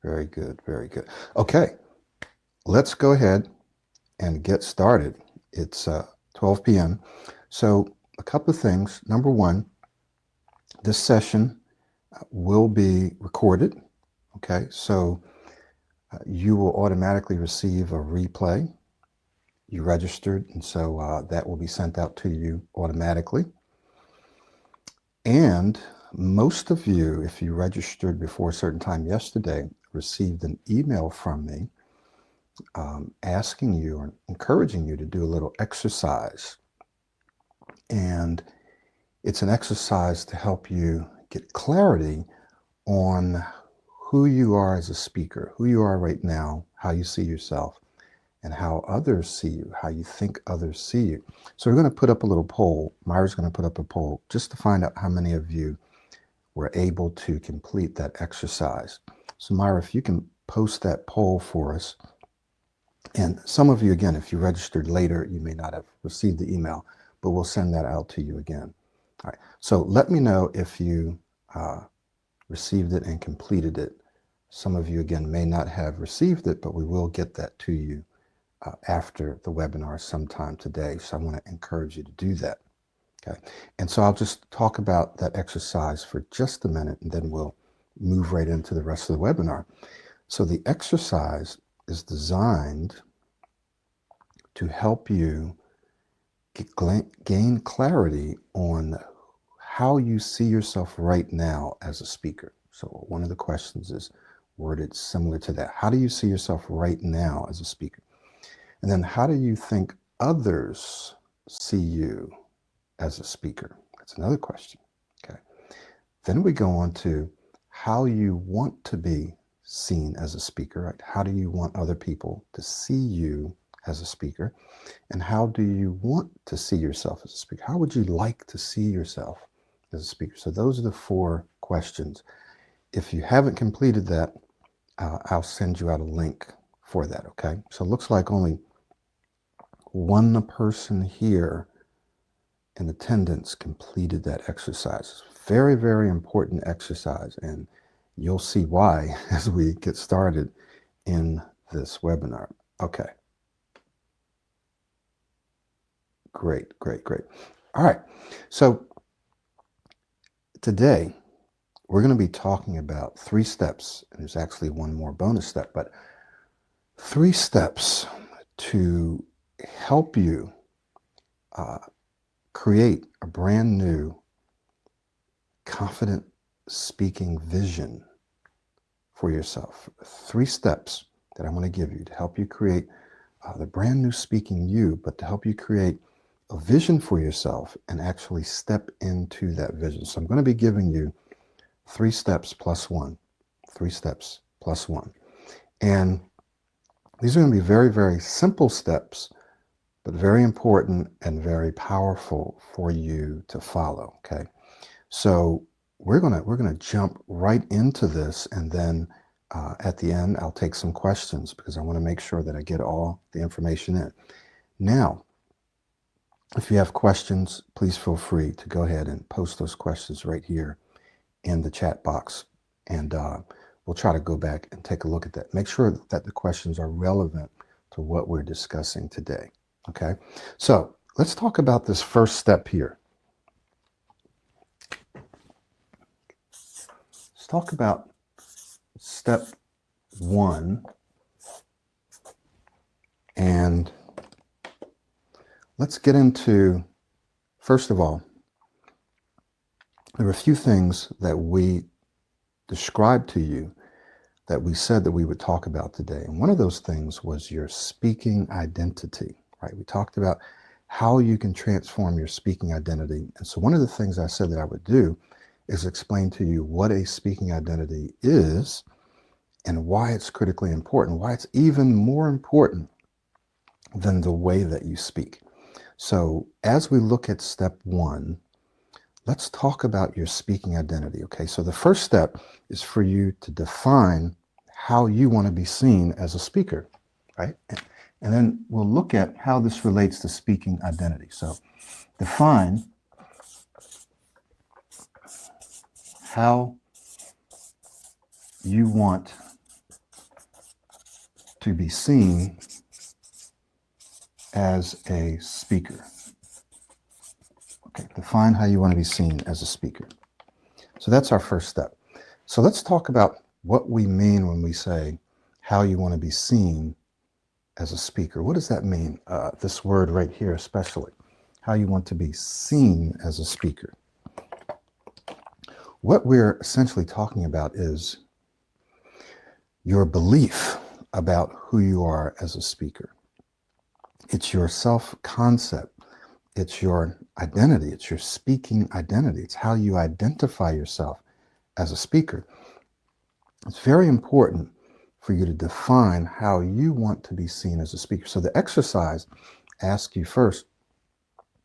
Very good. Very good. Okay, let's go ahead and get started. It's 12 p.m. So a couple of things. Number one, this session will be recorded. Okay, so you will automatically receive a replay. You registered, and so that will be sent out to you automatically. And most of you, if you registered before a certain time yesterday, received an email from me asking you or encouraging you to do a little exercise. And it's an exercise to help you get clarity on who you are as a speaker, who you are right now, how you see yourself, and how others see you, how you think others see you. So we're going to put up a little poll. Myra's going to put up a poll just to find out how many of you were able to complete that exercise. So Myra, if you can post that poll for us. And some of you, again, if you registered later, you may not have received the email, but we'll send that out to you again. All right. So let me know if you received it and completed it. Some of you, again, may not have received it, but we will get that to you after the webinar sometime today. So I want to encourage you to do that. Okay. And so I'll just talk about that exercise for just a minute, and then we'll move right into the rest of the webinar. So the exercise is designed to help you gain clarity on how you see yourself right now as a speaker. So one of the questions is worded similar to that. How do you see yourself right now as a speaker? And then how do you think others see you as a speaker? That's another question. Okay. Then we go on to how you want to be seen as a speaker, right? How do you want other people to see you as a speaker? And how do you want to see yourself as a speaker? How would you like to see yourself as a speaker? So those are the 4 questions. If you haven't completed that, I'll send you out a link for that, okay? So it looks like only one person here in attendance completed that exercise. Very, very important exercise, and you'll see why as we get started in this webinar. Okay. Great, great, great. All right. So today we're going to be talking about 3 steps. And there's actually one more bonus step, but 3 steps to help you create a brand new confident speaking vision for yourself. 3 steps that I'm going to give you to help you create the brand new speaking you, but to help you create a vision for yourself and actually step into that vision. So I'm going to be giving you 3 steps plus 1. 3 steps plus 1. And these are going to be very, very simple steps, but very important and very powerful for you to follow. Okay. So we're gonna jump right into this, and then at the end I'll take some questions because I want to make sure that I get all the information in. Now, if you have questions, please feel free to go ahead and post those questions right here in the chat box, and we'll try to go back and take a look at that. Make sure that the questions are relevant to what we're discussing today. Okay, so let's talk about this first step here. Let's talk about step 1, and let's get into, first of all, there are a few things that we described to you that we said that we would talk about today. And one of those things was your speaking identity, right? We talked about how you can transform your speaking identity. And so one of the things I said that I would do is explain to you what a speaking identity is and why it's critically important, why it's even more important than the way that you speak. So as we look at step 1, let's talk about your speaking identity. Okay, so the first step is for you to define how you want to be seen as a speaker, right? And then we'll look at how this relates to speaking identity. So define how you want to be seen as a speaker. Okay, define how you want to be seen as a speaker. So that's our first step. So let's talk about what we mean when we say how you want to be seen as a speaker. What does that mean? This word right here, especially, how you want to be seen as a speaker. What we're essentially talking about is your belief about who you are as a speaker. It's your self-concept. It's your identity. It's your speaking identity. It's how you identify yourself as a speaker. It's very important for you to define how you want to be seen as a speaker. So the exercise asks you first,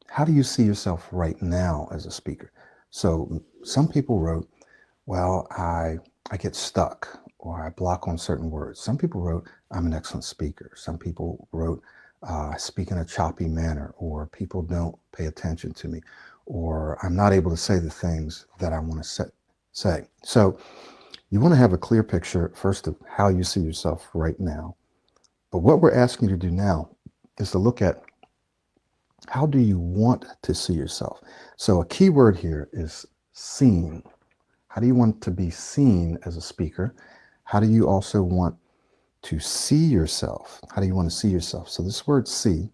how do you see yourself right now as a speaker? So some people wrote, well, I get stuck or I block on certain words. Some people wrote, I'm an excellent speaker. Some people wrote, I speak in a choppy manner, or people don't pay attention to me, or I'm not able to say the things that I want to say. So you want to have a clear picture first of how you see yourself right now. But what we're asking you to do now is to look at how do you want to see yourself? So a key word here is seen. How do you want to be seen as a speaker? How do you also want to see yourself? How do you want to see yourself? So this word see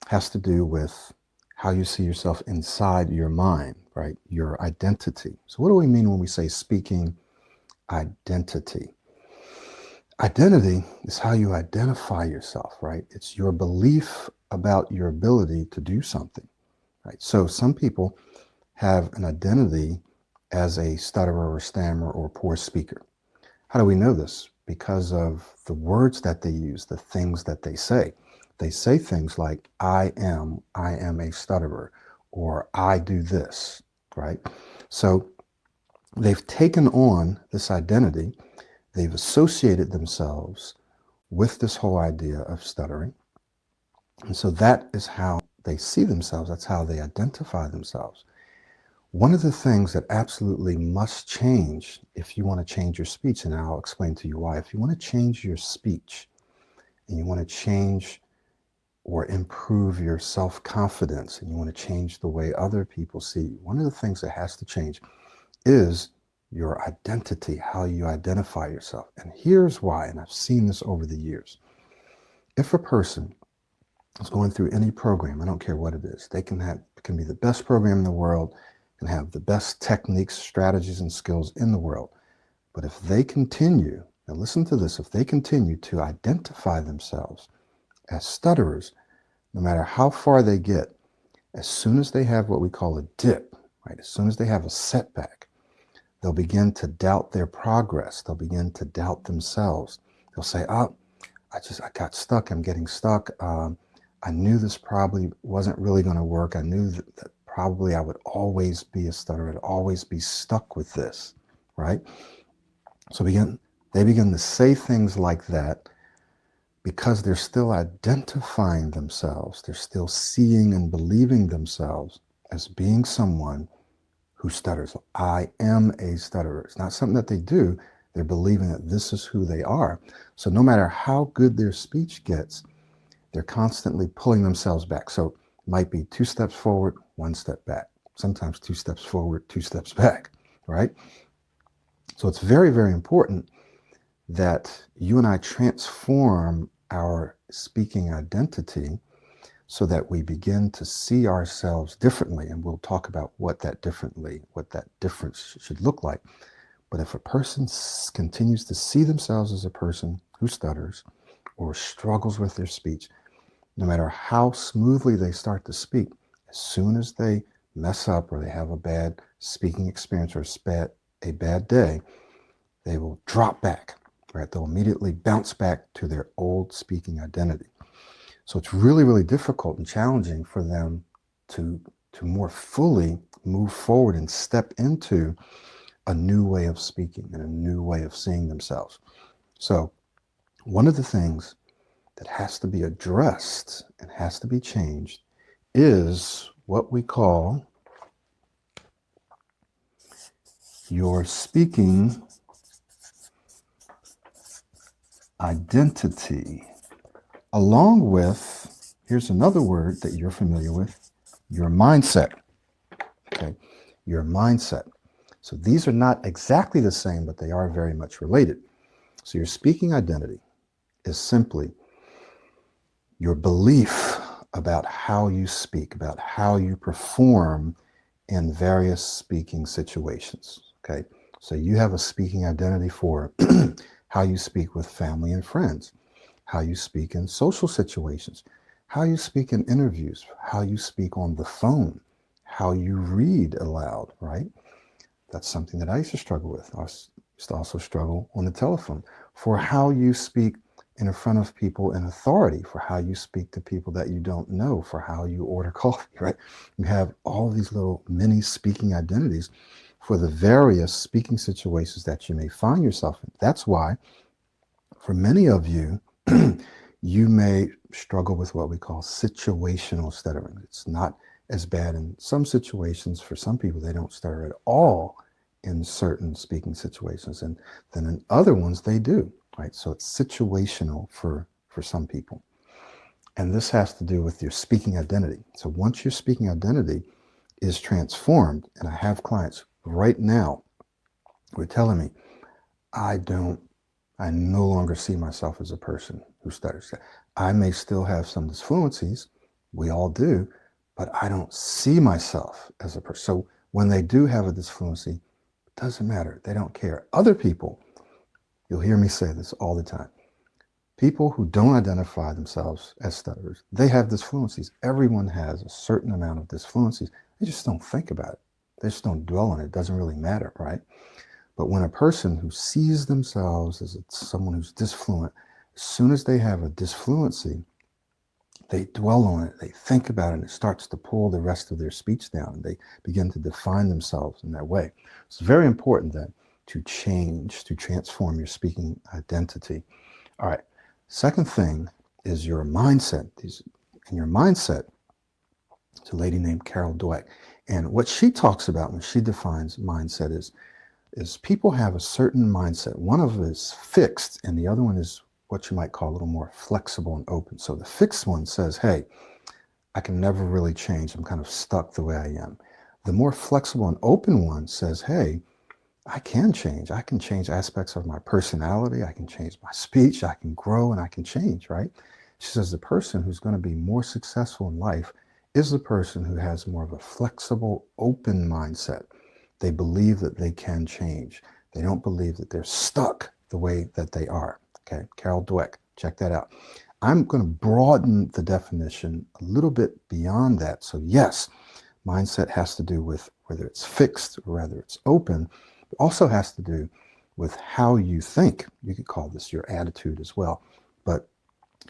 has to do with how you see yourself inside your mind, right? Your identity. So what do we mean when we say speaking identity? Identity is how you identify yourself, right? It's your belief about your ability to do something, right? So some people have an identity as a stutterer or stammerer or poor speaker. How do we know this? Because of the words that they use, the things that they say. They say things like, I am a stutterer, or I do this, right? So they've taken on this identity. They've associated themselves with this whole idea of stuttering. And so that is how they see themselves. That's how they identify themselves. One of the things that absolutely must change if you want to change your speech, and I'll explain to you why, if you want to change your speech and you want to change or improve your self-confidence and you want to change the way other people see you, one of the things that has to change is your identity, how you identify yourself. And here's why, and I've seen this over the years. If a person is going through any program, I don't care what it is, it can be the best program in the world, can have the best techniques, strategies, and skills in the world. But if they continue, and listen to this, if they continue to identify themselves as stutterers, no matter how far they get, as soon as they have what we call a dip, right, as soon as they have a setback, they'll begin to doubt their progress. They'll begin to doubt themselves. They'll say, oh, I got stuck. I'm getting stuck. I knew this probably wasn't really going to work. I knew that probably I would always be a stutterer. I'd always be stuck with this, right? So they begin to say things like that because they're still identifying themselves. They're still seeing and believing themselves as being someone who stutters. I am a stutterer. It's not something that they do. They're believing that this is who they are. So no matter how good their speech gets, they're constantly pulling themselves back. So it might be 2 steps forward, 1 step back. Sometimes 2 steps forward, 2 steps back, right? So it's very, very important that you and I transform our speaking identity so that we begin to see ourselves differently. And we'll talk about what that difference should look like. But if a person continues to see themselves as a person who stutters or struggles with their speech, no matter how smoothly they start to speak, as soon as they mess up or they have a bad speaking experience or a bad day, they will drop back, right? They'll immediately bounce back to their old speaking identity. So it's really, really difficult and challenging for them to more fully move forward and step into a new way of speaking and a new way of seeing themselves. So one of the things that has to be addressed and has to be changed is what we call your speaking identity, along with, here's another word that you're familiar with, your mindset. Okay, your mindset. So these are not exactly the same, but they are very much related. So your speaking identity is simply your belief about how you speak, about how you perform in various speaking situations. Okay, so you have a speaking identity for how you speak with family and friends, how you speak in social situations, how you speak in interviews, how you speak on the phone, how you read aloud, right? That's something that I used to struggle with. I used to also struggle on the telephone for how you speak in front of people in authority, for how you speak to people that you don't know, for how you order coffee, right? You have all these little mini speaking identities for the various speaking situations that you may find yourself in. That's why, for many of you, you may struggle with what we call situational stuttering. It's not as bad in some situations. For some people, they don't stutter at all in certain speaking situations, and then in other ones they do, right? So it's situational for some people. And this has to do with your speaking identity. So once your speaking identity is transformed, and I have clients right now who are telling me, I don't I no longer see myself as a person who stutters. I may still have some disfluencies, we all do, but I don't see myself as a person. So when they do have a disfluency, it doesn't matter. They don't care. Other people, you'll hear me say this all the time. People who don't identify themselves as stutterers, they have disfluencies. Everyone has a certain amount of disfluencies. They just don't think about it. They just don't dwell on it. It doesn't really matter, right? But when a person who sees themselves as someone who's disfluent, as soon as they have a disfluency, they dwell on it, they think about it, and it starts to pull the rest of their speech down, and they begin to define themselves in that way. It's very important then to change, to transform your speaking identity. All right. Second thing is your mindset. In your mindset, it's a lady named Carol Dweck. And what she talks about when she defines mindset is people have a certain mindset. One of them is fixed, and the other one is what you might call a little more flexible and open. So the fixed one says, hey, I can never really change. I'm kind of stuck the way I am. The more flexible and open one says, hey, I can change. I can change aspects of my personality. I can change my speech. I can grow and I can change, right? She says the person who's going to be more successful in life is the person who has more of a flexible, open mindset. They believe that they can change. They don't believe that they're stuck the way that they are. Okay, Carol Dweck, check that out. I'm going to broaden the definition a little bit beyond that. So yes, mindset has to do with whether it's fixed or whether it's open. It also has to do with how you think. You could call this your attitude as well, but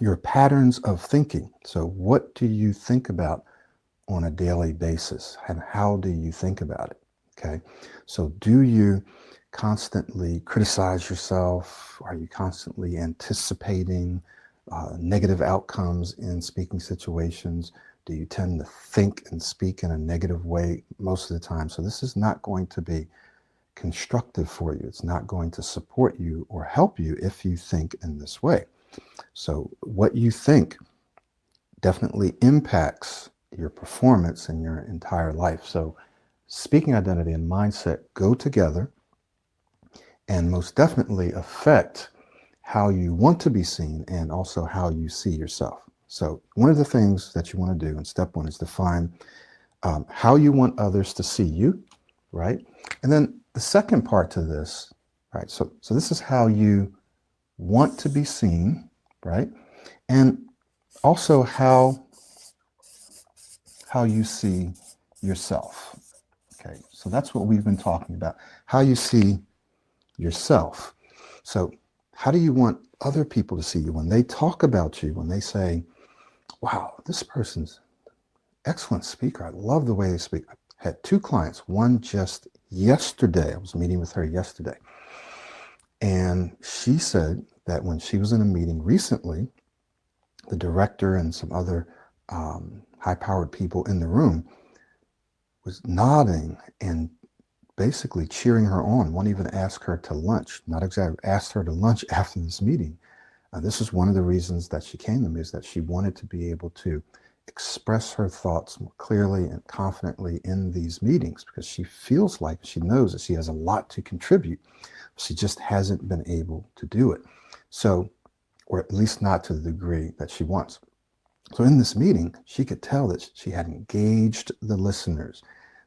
your patterns of thinking. So what do you think about on a daily basis, and how do you think about it? Okay, so do you constantly criticize yourself? Are you constantly anticipating negative outcomes in speaking situations? Do you tend to think and speak in a negative way most of the time? So this is not going to be constructive for you. It's not going to support you or help you if you think in this way. So what you think definitely impacts your performance in your entire life. So speaking identity and mindset go together and most definitely affect how you want to be seen and also how you see yourself. So one of the things that you want to do in step one is define how you want others to see you, right? And then the second part to this, right? So this is how you want to be seen, right? And also how you see yourself. Okay, so that's what we've been talking about, how you see yourself. So how do you want other people to see you when they talk about you, when they say, wow, this person's excellent speaker. I love the way they speak. I had two clients, one just yesterday. I was meeting with her yesterday. And she said that when she was in a meeting recently, the director and some other high-powered people in the room was nodding and basically cheering her on. One even asked her to lunch, not exactly, asked her to lunch after this meeting. This is one of the reasons that she came to me, is that she wanted to be able to express her thoughts more clearly and confidently in these meetings, because she feels like, she knows that she has a lot to contribute. She just hasn't been able to do it. So, or at least not to the degree that she wants. So in this meeting, she could tell that she had engaged the listeners.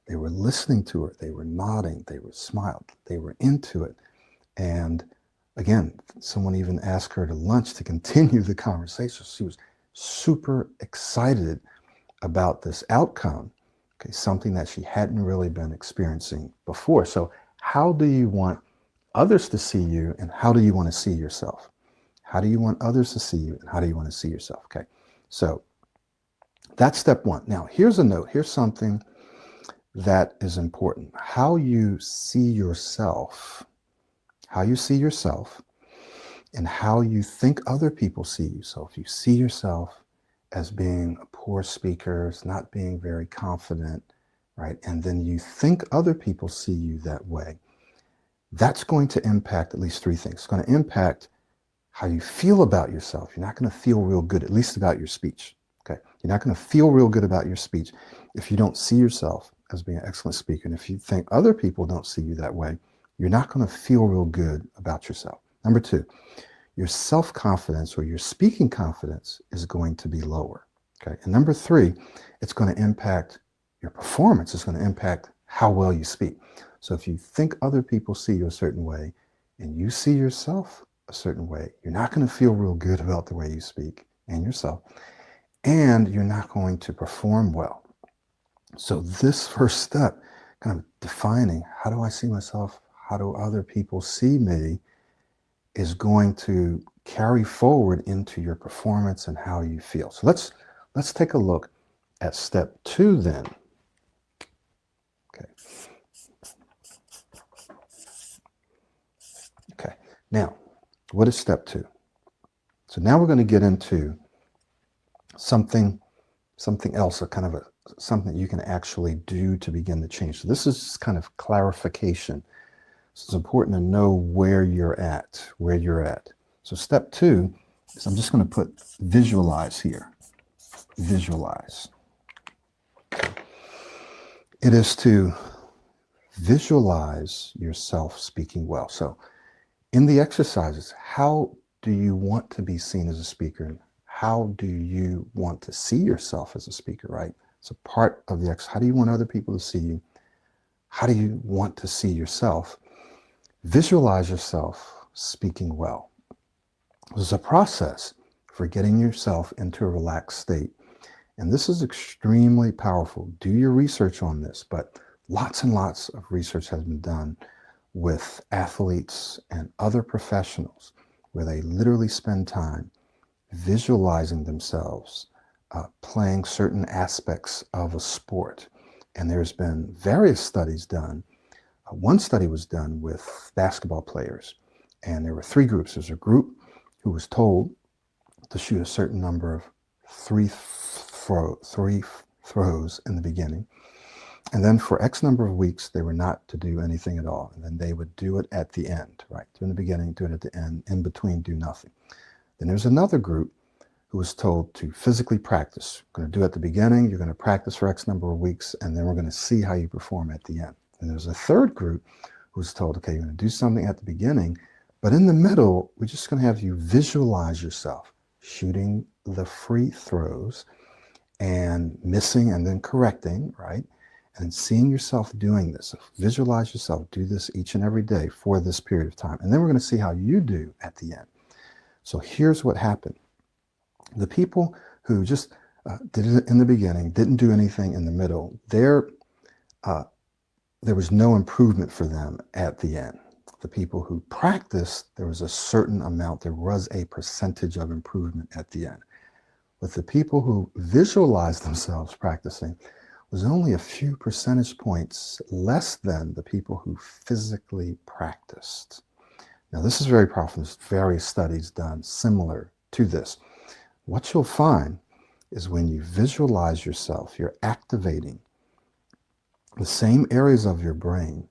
They were listening to her. They were nodding. They were smiling. They were into it. And again, someone even asked her to lunch to continue the conversation. She was super excited about this outcome, okay, something that she hadn't really been experiencing before. So how do you want others to see you, and how do you want to see yourself? How do you want others to see you, and how do you want to see yourself? Okay, so that's step one. Now, here's a note. Here's something that is important. How you see yourself, and how you think other people see you. So if you see yourself as being a poor speaker, as not being very confident, right, and then you think other people see you that way, that's going to impact at least three things. It's going to impact how you feel about yourself. You're not going to feel real good, at least about your speech. Okay, you're not going to feel real good about your speech if you don't see yourself as being an excellent speaker. And if you think other people don't see you that way, you're not going to feel real good about yourself. Number two, your self-confidence or your speaking confidence is going to be lower. Okay, and number three, it's going to impact your performance. It's going to impact how well you speak. So if you think other people see you a certain way and you see yourself a certain way, you're not going to feel real good about the way you speak and yourself, and you're not going to perform well. So this first step, kind of defining, how do I see myself? How do other people see me? Is going to carry forward into your performance and how you feel. So let's take a look at step two then. Okay. Okay. Now, what is step two? So now we're going to get into something else, something that you can actually do to begin to change. So this is kind of clarification. So it's important to know where you're at. So step two is, I'm just going to put visualize here. Visualize. It is to visualize yourself speaking well. So in the exercises, how do you want to be seen as a speaker? How do you want to see yourself as a speaker, right? So part of the exercise, how do you want other people to see you? How do you want to see yourself? Visualize yourself speaking well. This is a process for getting yourself into a relaxed state. And this is extremely powerful. Do your research on this, but lots and lots of research has been done with athletes and other professionals where they literally spend time visualizing themselves playing certain aspects of a sport. And there's been various studies done. One study was done with basketball players, and there were three groups. There's a group who was told to shoot a certain number of three throws in the beginning, and then for X number of weeks they were not to do anything at all, and then they would do it at the end, right? Do it in the beginning, do it at the end, in between do nothing. Then there's another group who was told to physically practice. We're going to do it at the beginning, you're going to practice for X number of weeks, and then we're going to see how you perform at the end. And there's a third group who was told, okay, you're going to do something at the beginning, but in the middle, we're just going to have you visualize yourself shooting the free throws and missing and then correcting, right? And seeing yourself doing this. So visualize yourself, do this each and every day for this period of time. And then we're going to see how you do at the end. So here's what happened. The people who just did it in the beginning, didn't do anything in the middle, there was no improvement for them at the end. The people who practiced, there was a certain amount, there was a percentage of improvement at the end. But the people who visualized themselves practicing was only a few percentage points less than the people who physically practiced. Now, this is very powerful. There's various studies done similar to this. What you'll find is when you visualize yourself, you're activating the same areas of your brain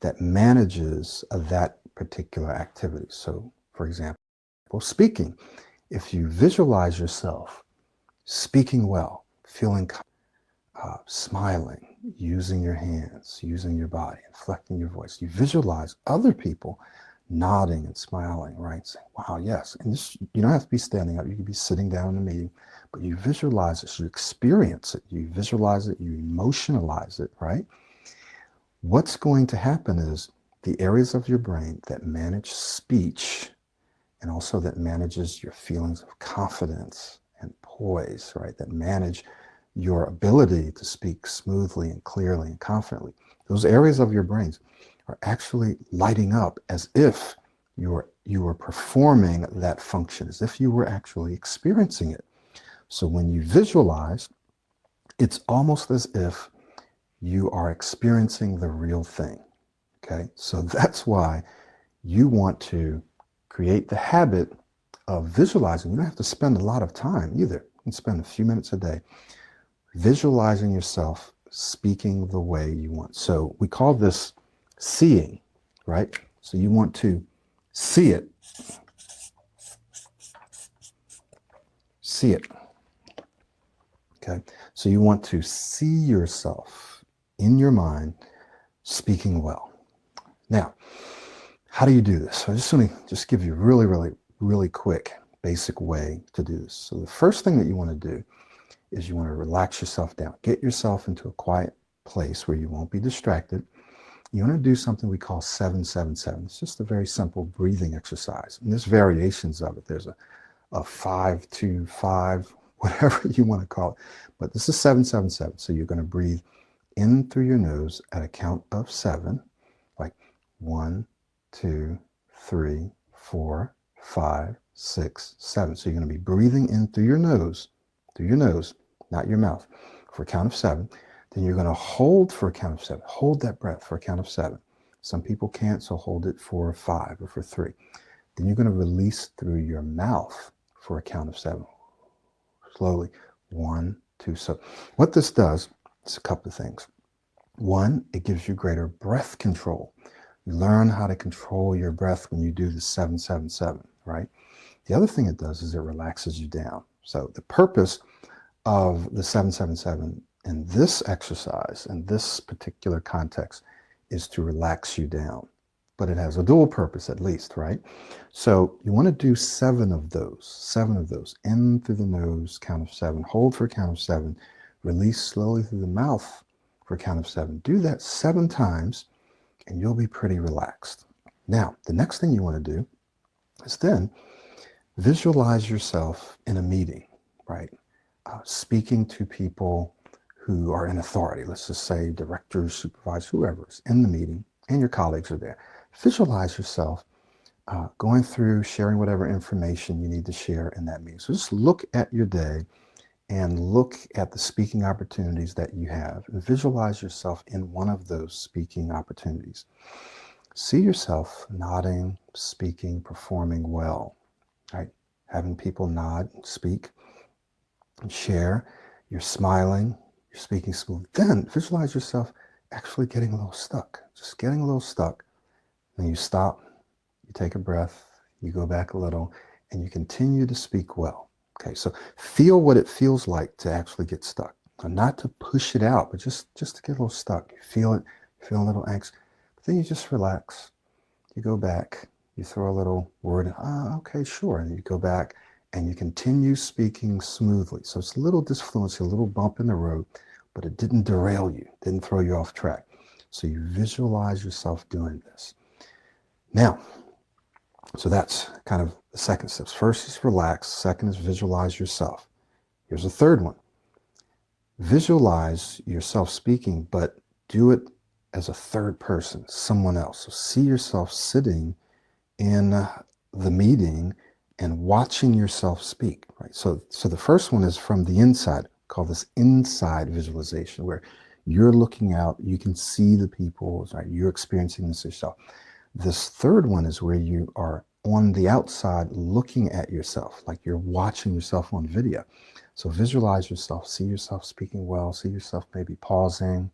that manages that particular activity. So, for example, example, speaking. If you visualize yourself speaking well, feeling smiling, using your hands, using your body, inflecting your voice. You visualize other people nodding and smiling, right? Saying, wow, yes. And this, you don't have to be standing up. You can be sitting down in a meeting, but you visualize it, you experience it, you visualize it, you emotionalize it, right? What's going to happen is the areas of your brain that manage speech and also that manages your feelings of confidence and poise, right? That manage your ability to speak smoothly and clearly and confidently. Those areas of your brains are actually lighting up as if you were performing that function, as if you were actually experiencing it. So when you visualize, it's almost as if you are experiencing the real thing. Okay, so that's why you want to create the habit of visualizing. You don't have to spend a lot of time either. You can spend a few minutes a day visualizing yourself speaking the way you want. So we call this seeing, right? So you want to see it. See it. Okay. So you want to see yourself in your mind speaking well. Now, how do you do this? So I just want to just give you a really quick, basic way to do this. So the first thing that you want to do is you want to relax yourself down. Get yourself into a quiet place where you won't be distracted. You want to do something we call 7-7-7. It's just a very simple breathing exercise. And there's variations of it. There's a 5-2-5, whatever you want to call it. But this is 7-7-7. So you're going to breathe in through your nose at a count of 7, like 1, 2, 3, 4, 5, 6, 7. So you're going to be breathing in through your nose, not your mouth, for a count of 7. Then you're going to hold for a count of 7. Hold that breath for a count of 7. Some people can't, so hold it for 5 or for 3. Then you're going to release through your mouth for a count of 7. Slowly. 1, 2. So what this does is a couple of things. One, it gives you greater breath control. You learn how to control your breath when you do the 7-7-7, right? The other thing it does is it relaxes you down. So the purpose of the 7-7-7 in this exercise, in this particular context, is to relax you down. But it has a dual purpose at least, right? So you want to do 7 of those. In through the nose, count of 7. Hold for a count of 7. Release slowly through the mouth for a count of 7. Do that 7 times and you'll be pretty relaxed. Now, the next thing you want to do is then visualize yourself in a meeting, right? Speaking to people who are in authority. Let's just say directors, supervisors, whoever is in the meeting, and your colleagues are there. Visualize yourself going through, sharing whatever information you need to share in that meeting. So just look at your day and look at the speaking opportunities that you have and visualize yourself in one of those speaking opportunities. See yourself nodding, speaking, performing well, right? Having people nod, speak, and share. You're smiling, you're speaking smooth. Then visualize yourself actually getting a little stuck, just getting a little stuck. Then you stop, you take a breath, you go back a little, and you continue to speak well. Okay, so feel what it feels like to actually get stuck. And not to push it out, but just to get a little stuck. You feel it, you feel a little angst. But then you just relax. You go back, you throw a little word, okay, sure. And you go back and you continue speaking smoothly. So it's a little disfluency, a little bump in the road, but it didn't derail you, didn't throw you off track. So you visualize yourself doing this. Now, so that's kind of the second step. First is relax. Second is visualize yourself. Here's a third one. Visualize yourself speaking, but do it as a third person, someone else. So see yourself sitting in the meeting and watching yourself speak, right? So the first one is from the inside. Call this inside visualization, where you're looking out, you can see the people, right? You're experiencing this yourself. This third one is where you are on the outside looking at yourself, like you're watching yourself on video. So visualize yourself, see yourself speaking well, see yourself maybe pausing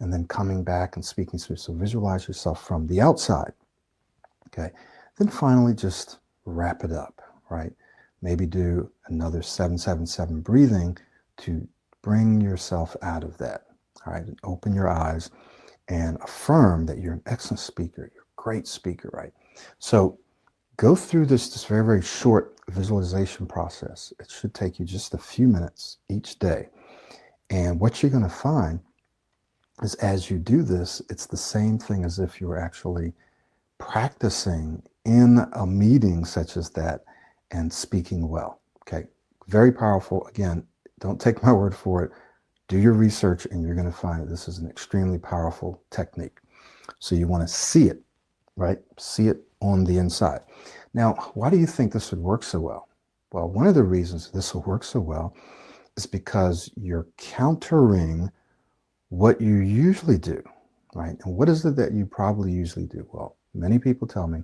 and then coming back and speaking. So visualize yourself from the outside. Okay. Then finally, just wrap it up, right? Maybe do another 777 breathing to bring yourself out of that, all right? And open your eyes and affirm that you're an excellent speaker, you're a great speaker, right? So go through this very, very short visualization process. It should take you just a few minutes each day. And what you're going to find is as you do this, it's the same thing as if you were actually practicing in a meeting such as that and speaking well. Okay, very powerful. Again, don't take my word for it. Do your research and you're going to find that this is an extremely powerful technique. So you want to see it, right? See it on the inside. Now, why do you think this would work so well? Well, one of the reasons this will work so well is because you're countering what you usually do, right? And what is it that you probably usually do? Well, many people tell me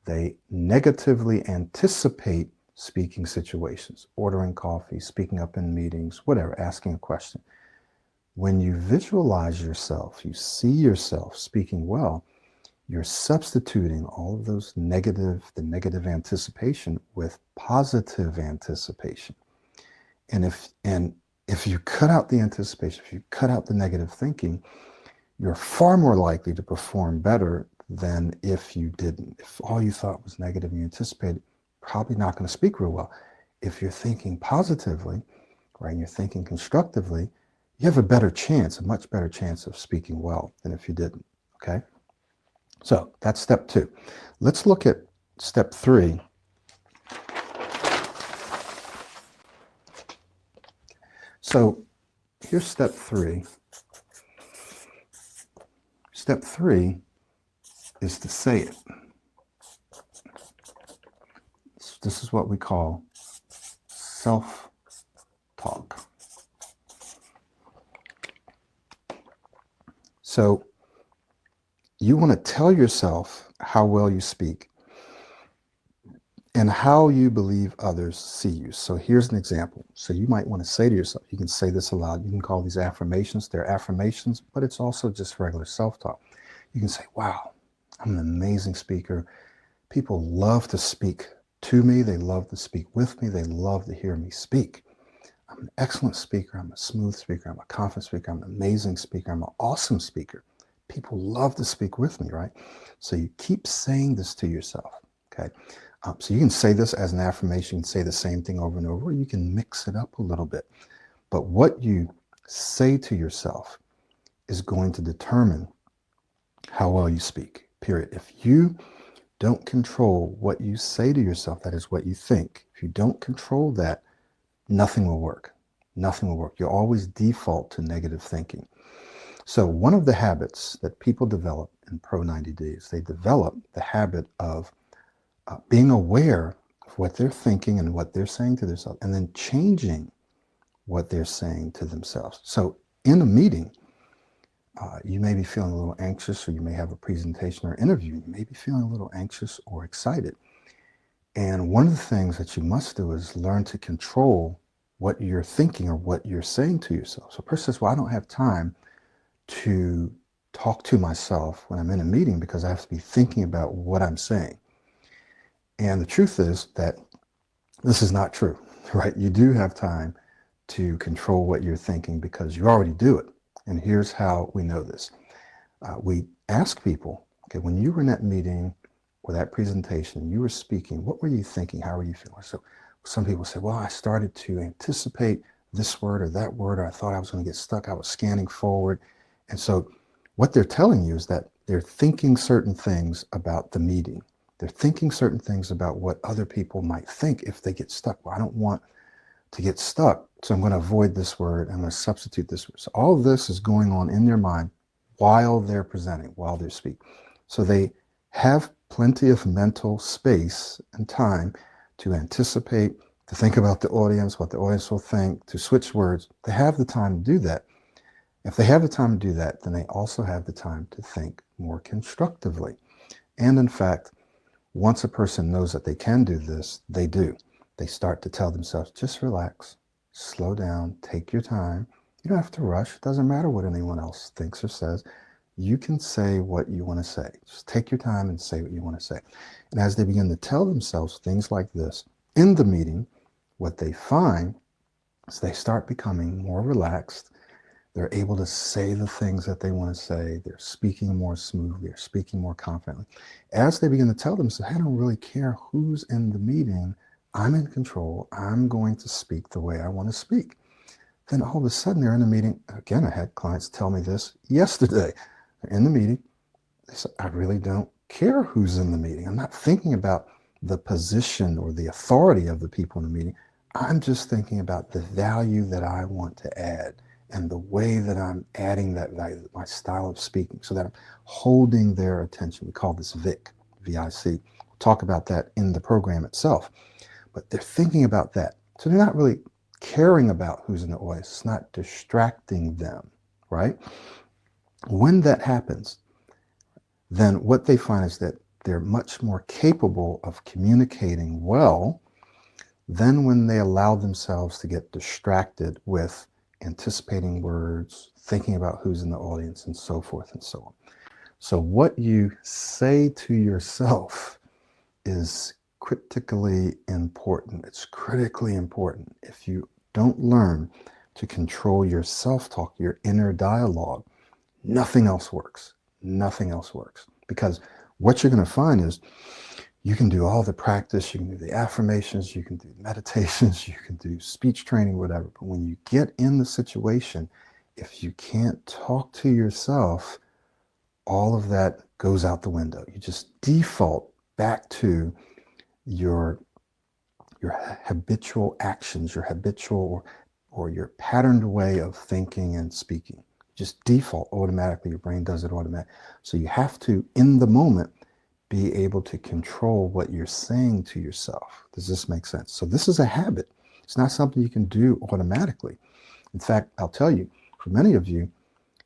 they negatively anticipate speaking situations, ordering coffee, speaking up in meetings, whatever, asking a question. When you visualize yourself, you see yourself speaking well, you're substituting all of those the negative anticipation with positive anticipation. And if you cut out the anticipation, if you cut out the negative thinking, you're far more likely to perform better than if you didn't. If all you thought was negative and you anticipated, probably not going to speak real well. If you're thinking positively, right, and you're thinking constructively, you have a better chance, a much better chance of speaking well than if you didn't, okay? So that's step 2. Let's look at step 3. So here's step 3. Step 3 is to say it. This is what we call self-talk. So you want to tell yourself how well you speak and how you believe others see you. So here's an example. So you might want to say to yourself, you can say this aloud. You can call these affirmations. They're affirmations, but it's also just regular self-talk. You can say, wow, I'm an amazing speaker. People love to speak to me. They love to speak with me. They love to hear me speak. I'm an excellent speaker. I'm a smooth speaker. I'm a confident speaker. I'm an amazing speaker. I'm an awesome speaker. People love to speak with me, right? So you keep saying this to yourself, okay? So you can say this as an affirmation, you can say the same thing over and over, or you can mix it up a little bit. But what you say to yourself is going to determine how well you speak, period. If you don't control what you say to yourself, that is what you think. If you don't control that, nothing will work. Nothing will work. You'll always default to negative thinking. So one of the habits that people develop in Pro 90 Days, they develop the habit of being aware of what they're thinking and what they're saying to themselves, and then changing what they're saying to themselves. So in a meeting, you may be feeling a little anxious, or you may have a presentation or interview, and you may be feeling a little anxious or excited. And one of the things that you must do is learn to control what you're thinking or what you're saying to yourself. So a person says, well, I don't have time to talk to myself when I'm in a meeting because I have to be thinking about what I'm saying. And the truth is that this is not true, right? You do have time to control what you're thinking because you already do it. And here's how we know this. We ask people, okay, when you were in that meeting or that presentation, you were speaking, what were you thinking? How were you feeling? So some people say, well, I started to anticipate this word or that word, or I thought I was going to get stuck. I was scanning forward. And so what they're telling you is that they're thinking certain things about the meeting. They're thinking certain things about what other people might think if they get stuck. Well, I don't want to get stuck, so I'm going to avoid this word. I'm going to substitute this word. So all of this is going on in their mind while they're presenting, while they're speaking. So they have plenty of mental space and time to anticipate, to think about the audience, what the audience will think, to switch words. They have the time to do that. If they have the time to do that, then they also have the time to think more constructively. And in fact, once a person knows that they can do this, they do. They start to tell themselves, just relax, slow down, take your time. You don't have to rush. It doesn't matter what anyone else thinks or says. You can say what you want to say. Just take your time and say what you want to say. And as they begin to tell themselves things like this in the meeting, what they find is they start becoming more relaxed. They're able to say the things that they want to say. They're speaking more smoothly. They're speaking more confidently. As they begin to tell themselves, I don't really care who's in the meeting. I'm in control. I'm going to speak the way I want to speak. Then all of a sudden they're in a meeting. Again, I had clients tell me this yesterday. They're in the meeting. They said, I really don't care who's in the meeting. I'm not thinking about the position or the authority of the people in the meeting. I'm just thinking about the value that I want to add and the way that I'm adding that value, my style of speaking, so that I'm holding their attention. We call this VIC, V-I-C. We'll talk about that in the program itself. But they're thinking about that. So they're not really caring about who's in the audience. It's not distracting them, right? When that happens, then what they find is that they're much more capable of communicating well than when they allow themselves to get distracted with anticipating words, thinking about who's in the audience, and so forth and so on. So what you say to yourself is critically important. It's critically important. If you don't learn to control your self-talk, your inner dialogue, nothing else works. Nothing else works. Because what you're going to find is you can do all the practice, you can do the affirmations, you can do meditations, you can do speech training, whatever. But when you get in the situation, if you can't talk to yourself, all of that goes out the window. You just default back to your habitual actions, your habitual or your patterned way of thinking and speaking. Just default automatically. Your brain does it automatically. So you have to, in the moment, be able to control what you're saying to yourself. Does this make sense? So this is a habit. It's not something you can do automatically. In fact, I'll tell you, for many of you,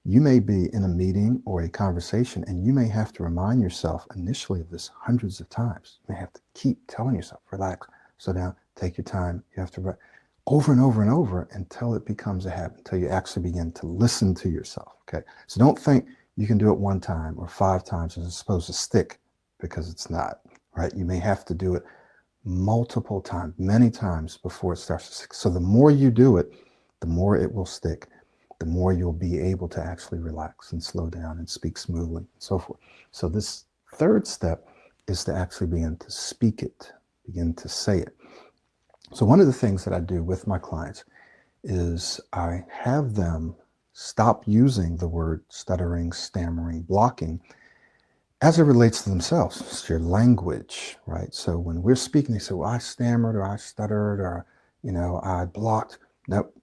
you may be in a meeting or a conversation and you may have to remind yourself initially of this hundreds of times. You may have to keep telling yourself, relax, slow down, take your time. You have to over and over and over until it becomes a habit, until you actually begin to listen to yourself. Okay. So don't think you can do it one time or 5 times and it's supposed to stick, because it's not, right? You may have to do it multiple times, many times before it starts to stick. So the more you do it, the more it will stick, the more you'll be able to actually relax and slow down and speak smoothly and so forth. So this third step is to actually begin to speak it, begin to say it. So one of the things that I do with my clients is I have them stop using the word stuttering, stammering, blocking as it relates to themselves. It's your language, right? So when we're speaking, they say, well, I stammered or I stuttered or, I blocked. Nope,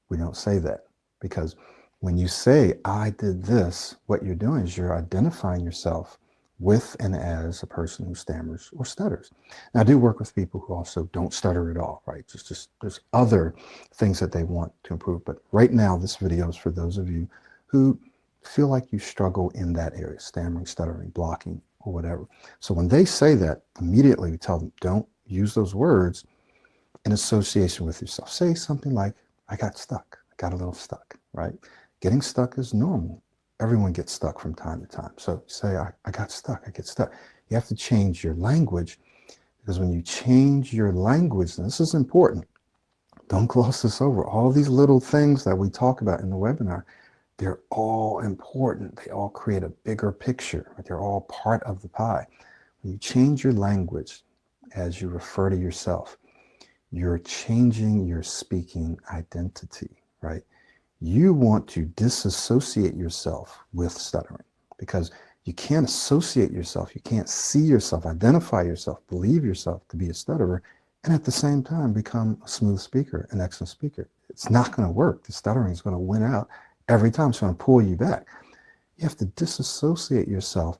we don't say that, because when you say, I did this, what you're doing is you're identifying yourself with and as a person who stammers or stutters. Now, I do work with people who also don't stutter at all, right? Just there's other things that they want to improve. But right now, this video is for those of you who feel like you struggle in that area, stammering, stuttering, blocking, or whatever. So when they say that, immediately we tell them, don't use those words in association with yourself. Say something like, I got stuck. I got a little stuck, right? Getting stuck is normal. Everyone gets stuck from time to time. So say, I got stuck. I get stuck. You have to change your language, because when you change your language, and this is important, don't gloss this over. All these little things that we talk about in the webinar, they're all important. They all create a bigger picture. They're all part of the pie. When you change your language as you refer to yourself, you're changing your speaking identity, right? You want to disassociate yourself with stuttering, because you can't associate yourself, you can't see yourself, identify yourself, believe yourself to be a stutterer, and at the same time become a smooth speaker, an excellent speaker. It's not going to work. The stuttering is going to win out every time. It's going to pull you back. You have to disassociate yourself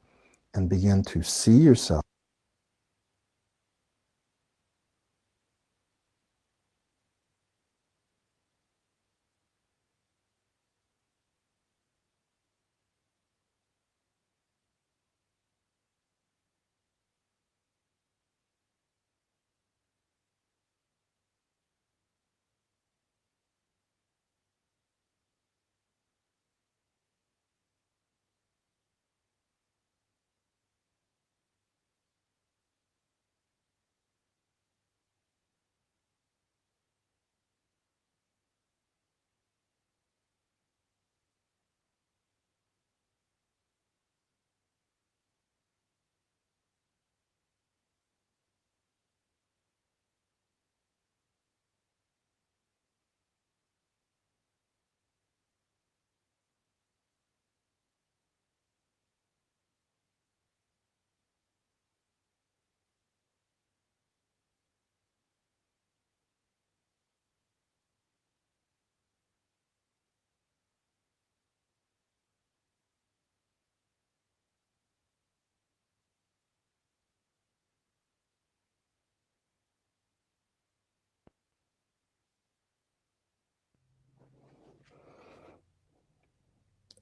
and begin to see yourself.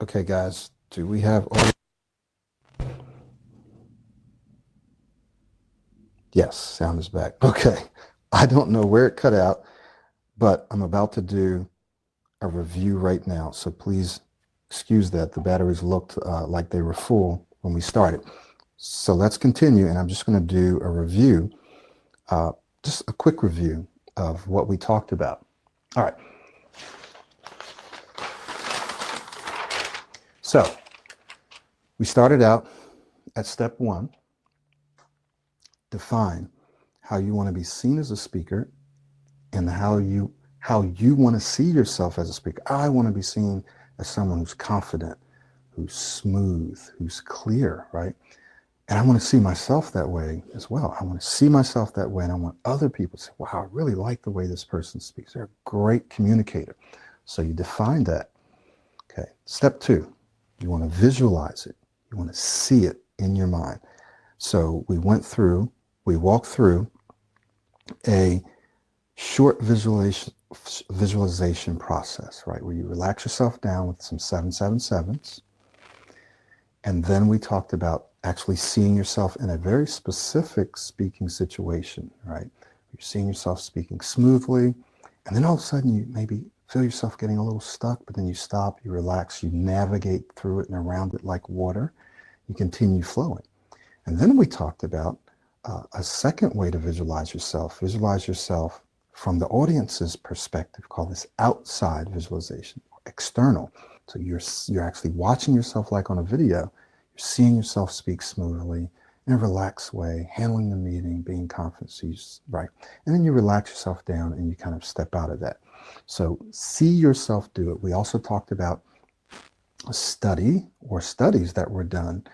Okay, guys, do we have audio? Yes, sound is back. Okay. I don't know where it cut out, but I'm about to do a review right now. So please excuse that. The batteries looked like they were full when we started. So let's continue, and I'm just going to do a review, just a quick review of what we talked about. All right. So we started out at step 1. Define how you want to be seen as a speaker and how you want to see yourself as a speaker. I want to be seen as someone who's confident, who's smooth, who's clear, right? And I want to see myself that way as well. I want to see myself that way, and I want other people to say, wow, I really like the way this person speaks. They're a great communicator. So you define that. Okay. Step 2, you want to visualize it. You want to see it in your mind. So we walked through a short visualization process, right? Where you relax yourself down with some 777s. And then we talked about actually seeing yourself in a very specific speaking situation, right? You're seeing yourself speaking smoothly, and then all of a sudden you maybe feel yourself getting a little stuck, but then you stop, you relax, you navigate through it and around it like water. You continue flowing. And then we talked about a second way to visualize yourself. Visualize yourself from the audience's perspective, call this outside visualization, external. So you're actually watching yourself like on a video. You're seeing yourself speak smoothly in a relaxed way, handling the meeting, being confident, right? And then you relax yourself down and you kind of step out of that. So see yourself do it. We also talked about a study or studies that were done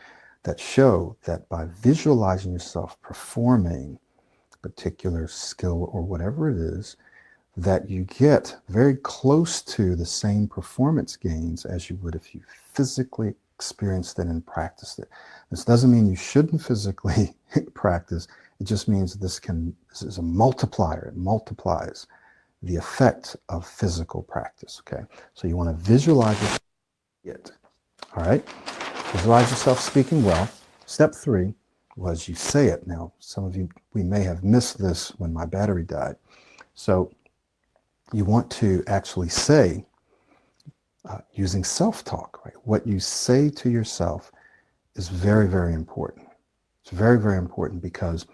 that show that by visualizing yourself performing a particular skill or whatever it is, that you get very close to the same performance gains as you would if you physically experienced it and practiced it. This doesn't mean you shouldn't physically practice. It just means this is a multiplier. It multiplies the effect of physical practice, okay? So you want to visualize it, all right? Visualize yourself speaking well. Step 3 was you say it. Now, some of you, we may have missed this when my battery died. So you want to actually say, using self-talk, right? What you say to yourself is very, very important. It's very, very important because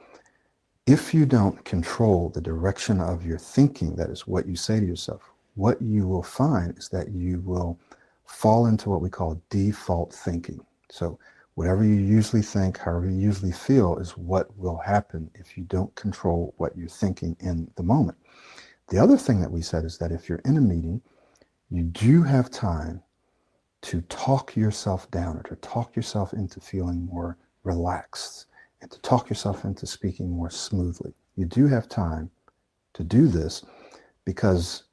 if you don't control the direction of your thinking, that is what you say to yourself, what you will find is that you will fall into what we call default thinking. So whatever you usually think, however you usually feel is what will happen if you don't control what you're thinking in the moment. The other thing that we said is that if you're in a meeting, you do have time to talk yourself down or to talk yourself into feeling more relaxed and to talk yourself into speaking more smoothly. You do have time to do this because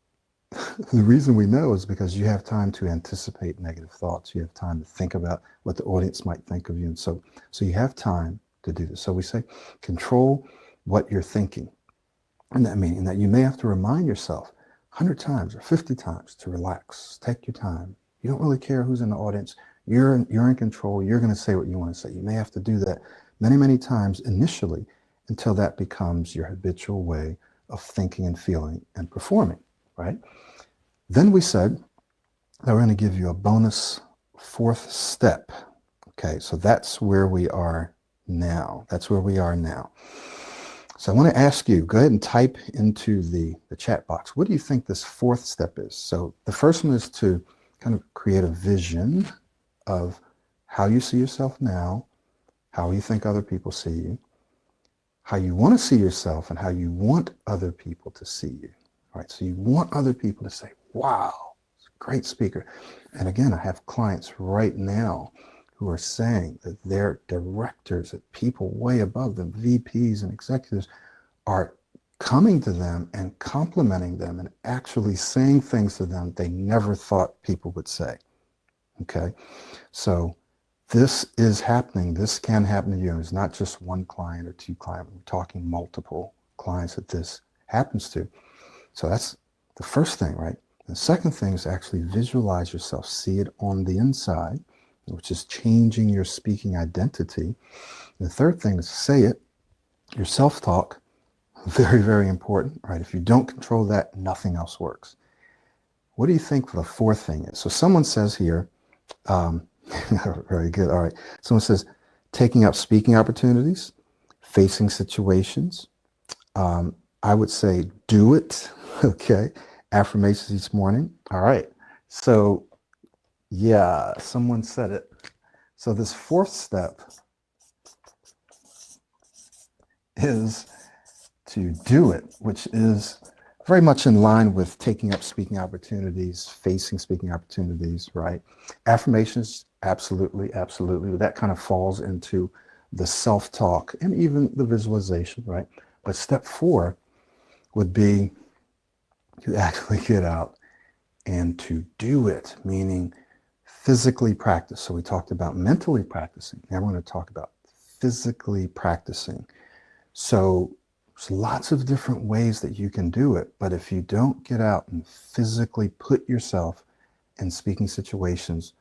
the reason we know is because you have time to anticipate negative thoughts. You have time to think about what the audience might think of you. And so you have time to do this. So we say control what you're thinking. And that meaning that you may have to remind yourself 100 times or 50 times to relax. Take your time. You don't really care who's in the audience. You're in control. You're going to say what you want to say. You may have to do that many, many times initially until that becomes your habitual way of thinking and feeling and performing, right? Then we said that we're going to give you a bonus 4th step. Okay, so that's where we are now. That's where we are now. So I want to ask you, go ahead and type into the chat box. What do you think this 4th step is? So the first one is to kind of create a vision of how you see yourself now, how you think other people see you, how you want to see yourself, and how you want other people to see you. All right, so you want other people to say, wow, great speaker. And again, I have clients right now who are saying that their directors, that people way above them, VPs and executives, are coming to them and complimenting them and actually saying things to them they never thought people would say. Okay, so this is happening. This can happen to you. It's not just one client or 2 clients. We're talking multiple clients that this happens to. So that's the first thing, right? The second thing is actually visualize yourself, see it on the inside, which is changing your speaking identity. The third thing is say it, your self-talk, very, very important, right? If you don't control that, nothing else works. What do you think the fourth thing is? So someone says here, very good, all right. Someone says, taking up speaking opportunities, facing situations. I would say do it, okay? Affirmations each morning, all right. So yeah, someone said it. So this fourth step is to do it, which is very much in line with taking up speaking opportunities, facing speaking opportunities, right? Affirmations, absolutely, absolutely. That kind of falls into the self-talk and even the visualization, right? But step 4 would be to actually get out and to do it, meaning physically practice. So we talked about mentally practicing. Now we're going to talk about physically practicing. So there's lots of different ways that you can do it, but if you don't get out and physically put yourself in speaking situations,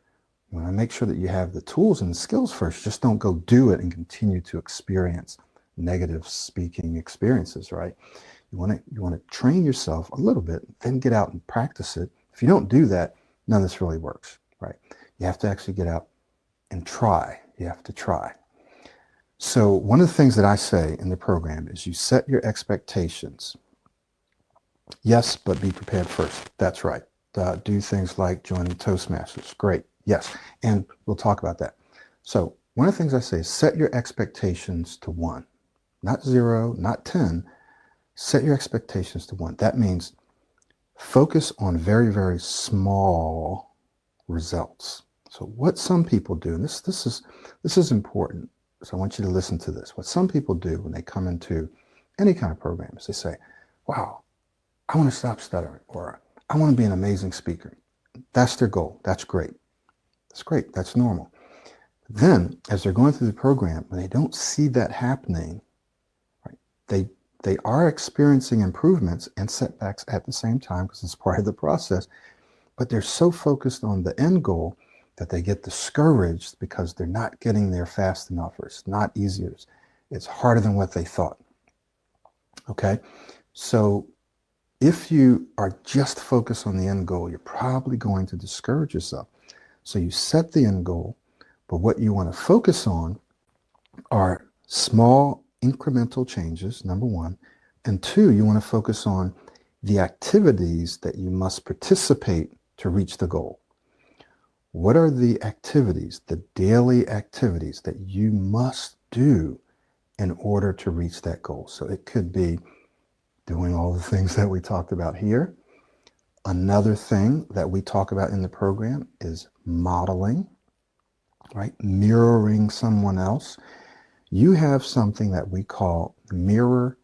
you want to make sure that you have the tools and the skills first. Just don't go do it and continue to experience negative speaking experiences, right? You want to train yourself a little bit, then get out and practice it. If you don't do that, none of this really works, right? You have to actually get out and try. You have to try. So one of the things that I say in the program is you set your expectations. Yes, but be prepared first. That's right. Do things like joining Toastmasters. Great. Yes. And we'll talk about that. So one of the things I say is set your expectations to 1, not 0, not 10. Set your expectations to 1. That means focus on very, very small results. So what some people do, and this is important. So I want you to listen to this. What some people do when they come into any kind of program is they say, wow, I want to stop stuttering, or I want to be an amazing speaker. That's their goal. That's great. That's great. That's normal. Then as they're going through the program, when they don't see that happening, right, they are experiencing improvements and setbacks at the same time because it's part of the process, but they're so focused on the end goal that they get discouraged because they're not getting there fast enough, or it's not easier. It's harder than what they thought. Okay? So if you are just focused on the end goal, you're probably going to discourage yourself. So you set the end goal, but what you want to focus on are small incremental changes, number 1. And 2, you want to focus on the activities that you must participate to reach the goal. What are the activities, the daily activities that you must do in order to reach that goal? So it could be doing all the things that we talked about here. Another thing that we talk about in the program is modeling, right? Mirroring someone else. You have something that we call mirror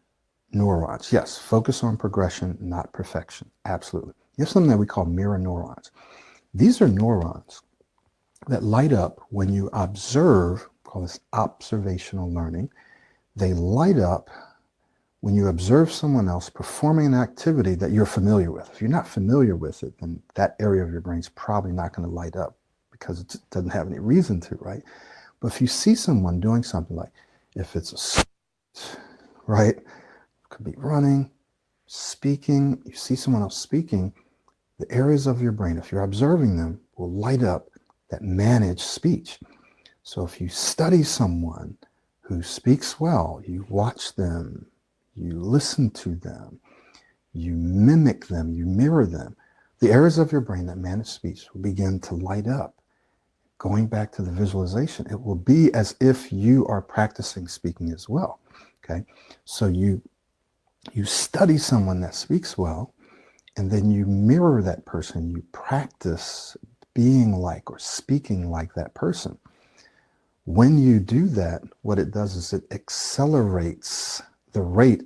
neurons. Yes, focus on progression, not perfection. Absolutely. You have something that we call mirror neurons. These are neurons that light up when you observe, call this observational learning. They light up when you observe someone else performing an activity that you're familiar with. If you're not familiar with it, then that area of your brain is probably not going to light up because it doesn't have any reason to, right? But if you see someone doing something, like if it's right, it could be running, speaking, you see someone else speaking, the areas of your brain, if you're observing them, will light up that manage speech. So if you study someone who speaks well, you watch them, you listen to them, you mimic them, you mirror them, the areas of your brain that manage speech will begin to light up. Going back to the visualization, it will be as if you are practicing speaking as well. Okay, so you study someone that speaks well, and then you mirror that person. You practice being like or speaking like that person. When you do that, what it does is it accelerates the rate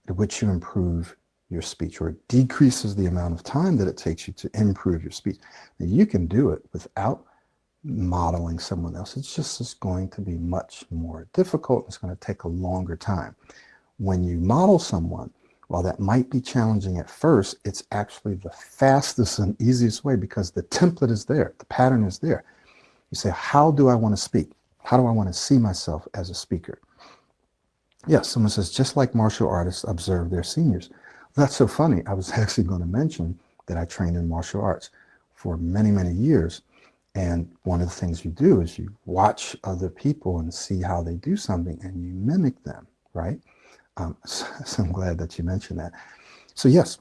at which you improve your speech, or it decreases the amount of time that it takes you to improve your speech. Now, you can do it without modeling someone else. It's just going to be much more difficult. It's going to take a longer time. When you model someone, While that might be challenging at first, it's actually the fastest and easiest way because the template is there, the pattern is there. You say, how do I want to speak? How do I want to see myself as a speaker? Yes, someone says, just like martial artists observe their seniors. That's so funny. I was actually going to mention that I trained in martial arts for many, many years. And one of the things you do is you watch other people and see how they do something and you mimic them, right? So I'm glad that you mentioned that. So yes,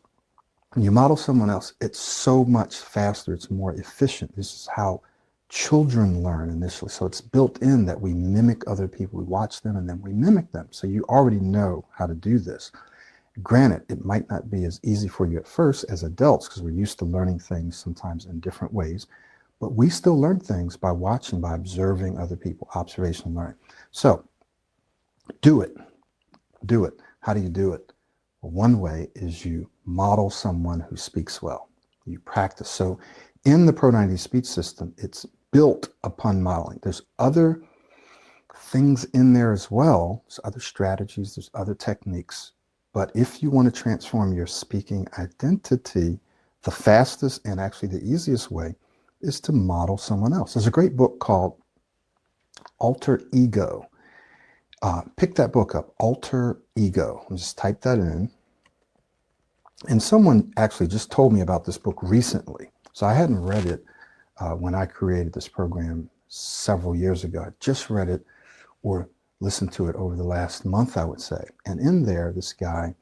when you model someone else, it's so much faster, it's more efficient. This is how children learn initially. So it's built in that we mimic other people, we watch them and then we mimic them. So you already know how to do this. Granted, it might not be as easy for you at first as adults because we're used to learning things sometimes in different ways, but we still learn things by watching, by observing other people, observation learning. So do it. Do it. How do you do it? Well, one way is you model someone who speaks well. You practice. So in the Pro 90 speech system, it's built upon modeling. There's other things in there as well. There's other strategies, there's other techniques. But if you want to transform your speaking identity, the fastest and actually the easiest way is to model someone else. There's a great book called Alter Ego. Pick that book up, Alter Ego. Just type that in. And someone actually just told me about this book recently. So I hadn't read it when I created this program several years ago. I just read it or listened to it over the last month, I would say. And in there, this guy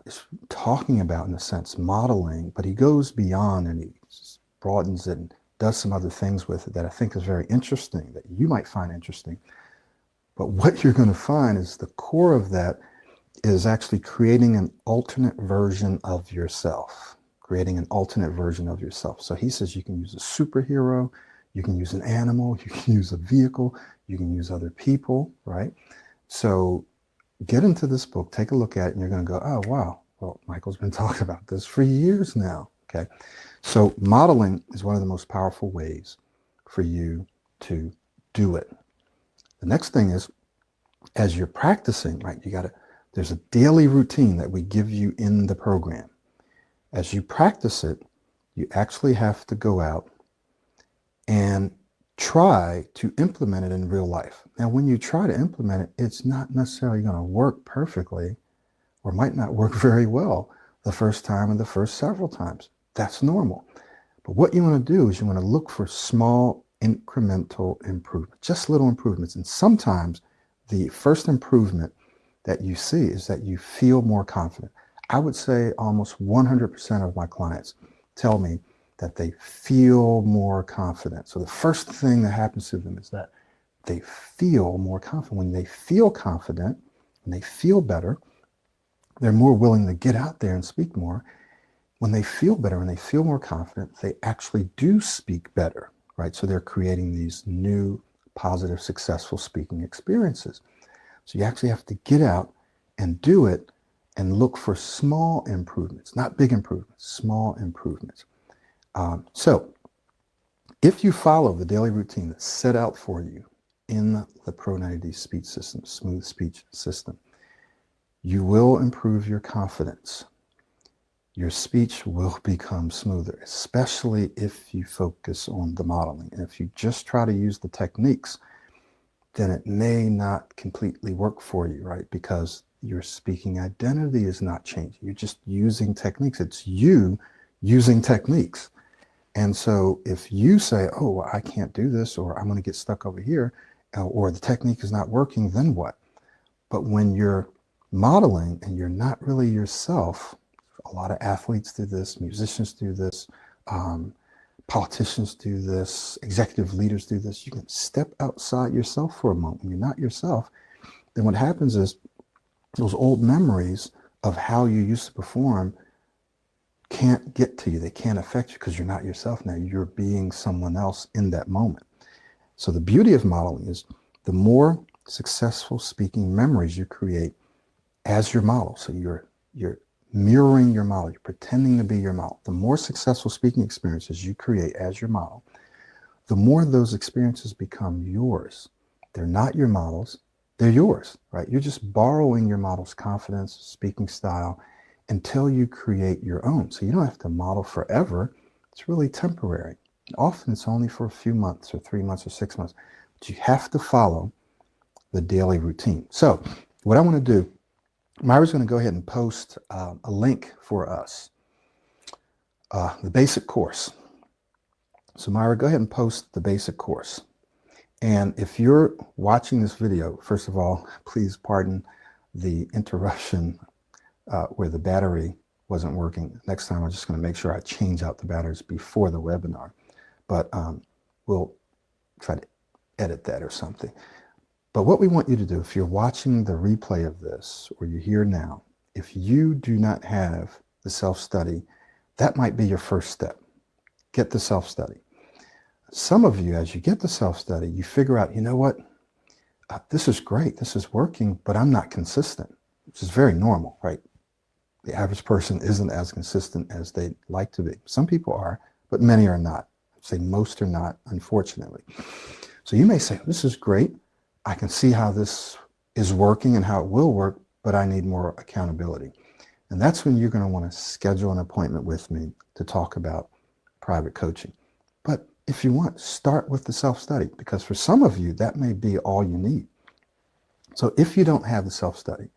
is talking about, in a sense, modeling, but he goes beyond and he broadens it and does some other things with it that I think is very interesting, that you might find interesting. But what you're going to find is the core of that is actually creating an alternate version of yourself, creating an alternate version of yourself. So he says you can use a superhero, you can use an animal, you can use a vehicle, you can use other people, right? So get into this book, take a look at it, and you're going to go, oh, wow, well, Michael's been talking about this for years now, okay? So modeling is one of the most powerful ways for you to do it. The next thing is, as you're practicing, right, there's a daily routine that we give you in the program. As you practice it, you actually have to go out and try to implement it in real life. Now, when you try to implement it, it's not necessarily going to work perfectly or might not work very well the first time or the first several times. That's normal. But what you want to do is you want to look for small incremental improvements, just little improvements. And sometimes the first improvement that you see is that you feel more confident. I would say almost 100% of my clients tell me that they feel more confident. So the first thing that happens to them is that they feel more confident. When they feel confident, when they feel better, they're more willing to get out there and speak more. When they feel better, when they feel more confident, they actually do speak better, right? So they're creating these new, positive, successful speaking experiences. So you actually have to get out and do it and look for small improvements, not big improvements, small improvements. So if you follow the daily routine that's set out for you in the Pro 90 speech system, smooth speech system, you will improve your confidence. Your speech will become smoother, especially if you focus on the modeling. And if you just try to use the techniques, then it may not completely work for you, right? Because your speaking identity is not changing. You're just using techniques. It's you using techniques. And so if you say, oh, well, I can't do this, or I'm going to get stuck over here, or the technique is not working, then what? But when you're modeling and you're not really yourself, a lot of athletes do this, musicians do this, politicians do this, executive leaders do this. You can step outside yourself for a moment. When you're not yourself, then what happens is those old memories of how you used to perform can't get to you. They can't affect you because you're not yourself now. You're being someone else in that moment. So the beauty of modeling is the more successful speaking memories you create as your model. So you're mirroring your model. You're pretending to be your model. The more successful speaking experiences you create as your model, the more those experiences become yours. They're not your models. They're yours, right? You're just borrowing your model's confidence, speaking style, until you create your own. So you don't have to model forever. It's really temporary. Often it's only for a few months or 3 months or 6 months, but you have to follow the daily routine. So what I want to do, Myra's going to go ahead and post a link for us, the basic course. So Myra, go ahead and post the basic course. And if you're watching this video, first of all, please pardon the interruption where the battery wasn't working. Next time, I'm just going to make sure I change out the batteries before the webinar. But we'll try to edit that or something. But what we want you to do, if you're watching the replay of this, or you're here now, if you do not have the self-study, that might be your first step. Get the self-study. Some of you, as you get the self-study, you figure out, you know what, this is great, this is working, but I'm not consistent, which is very normal, right? The average person isn't as consistent as they'd like to be. Some people are, but many are not. I'd say most are not, unfortunately. So you may say, this is great. I can see how this is working and how it will work, but I need more accountability. And that's when you're going to want to schedule an appointment with me to talk about private coaching. But if you want, start with the self-study, because for some of you, that may be all you need. So if you don't have the self-study,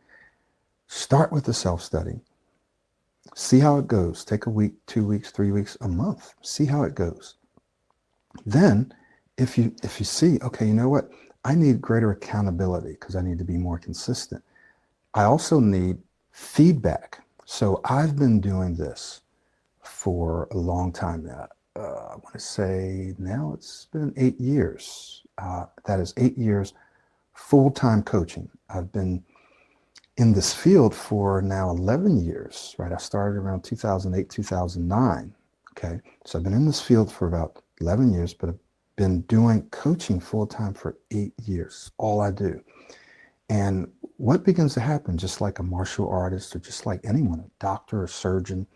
start with the self-study. See how it goes. Take a week, 2 weeks, 3 weeks, a month. See how it goes. Then, if you see, okay, you know what? I need greater accountability because I need to be more consistent. I also need feedback. So I've been doing this for a long time now. I want to say now it's been 8 years. That is 8 years full-time coaching. I've been in this field for now 11 years, right? I started around 2008, 2009. Okay. So I've been in this field for about 11 years, but I've been doing coaching full-time for 8 years. All I do. And what begins to happen, just like a martial artist or just like anyone, a doctor or surgeon,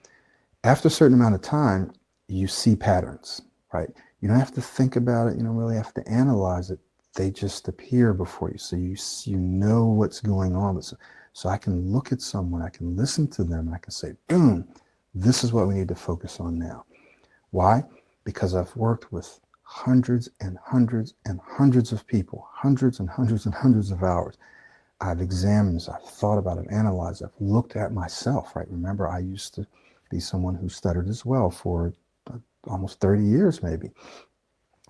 after a certain amount of time, you see patterns, right? You don't have to think about it. You don't really have to analyze it. They just appear before you. So you know what's going on. So I can look at someone, I can listen to them, and I can say, boom, this is what we need to focus on now. Why? Because I've worked with hundreds and hundreds and hundreds of people, hundreds and hundreds and hundreds of hours. I've examined, I've thought about it, analyzed, I've looked at myself, right? Remember, I used to be someone who stuttered as well for almost 30 years maybe.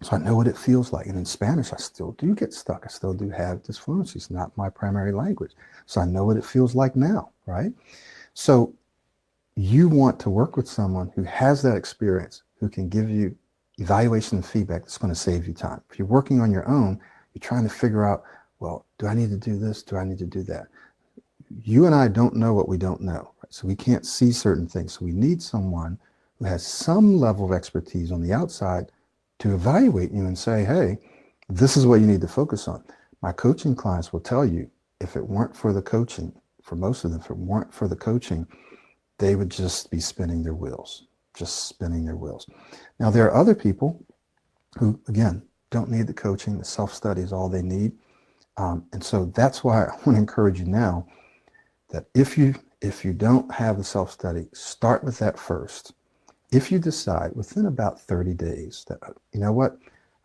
So I know what it feels like. And in Spanish, I still do get stuck. I still do have disfluency. It's not my primary language. So I know what it feels like now, right? So you want to work with someone who has that experience, who can give you evaluation and feedback that's going to save you time. If you're working on your own, you're trying to figure out, well, do I need to do this? Do I need to do that? You and I don't know what we don't know, right? So we can't see certain things. So we need someone who has some level of expertise on the outside to evaluate you and say, hey, this is what you need to focus on. My coaching clients will tell you, if it weren't for the coaching, for most of them, if it weren't for the coaching, they would just be spinning their wheels, just spinning their wheels. Now, there are other people who, again, don't need the coaching. The self-study is all they need. And so that's why I want to encourage you now that if you don't have the self-study, start with that first. If you decide within about 30 days that, you know what,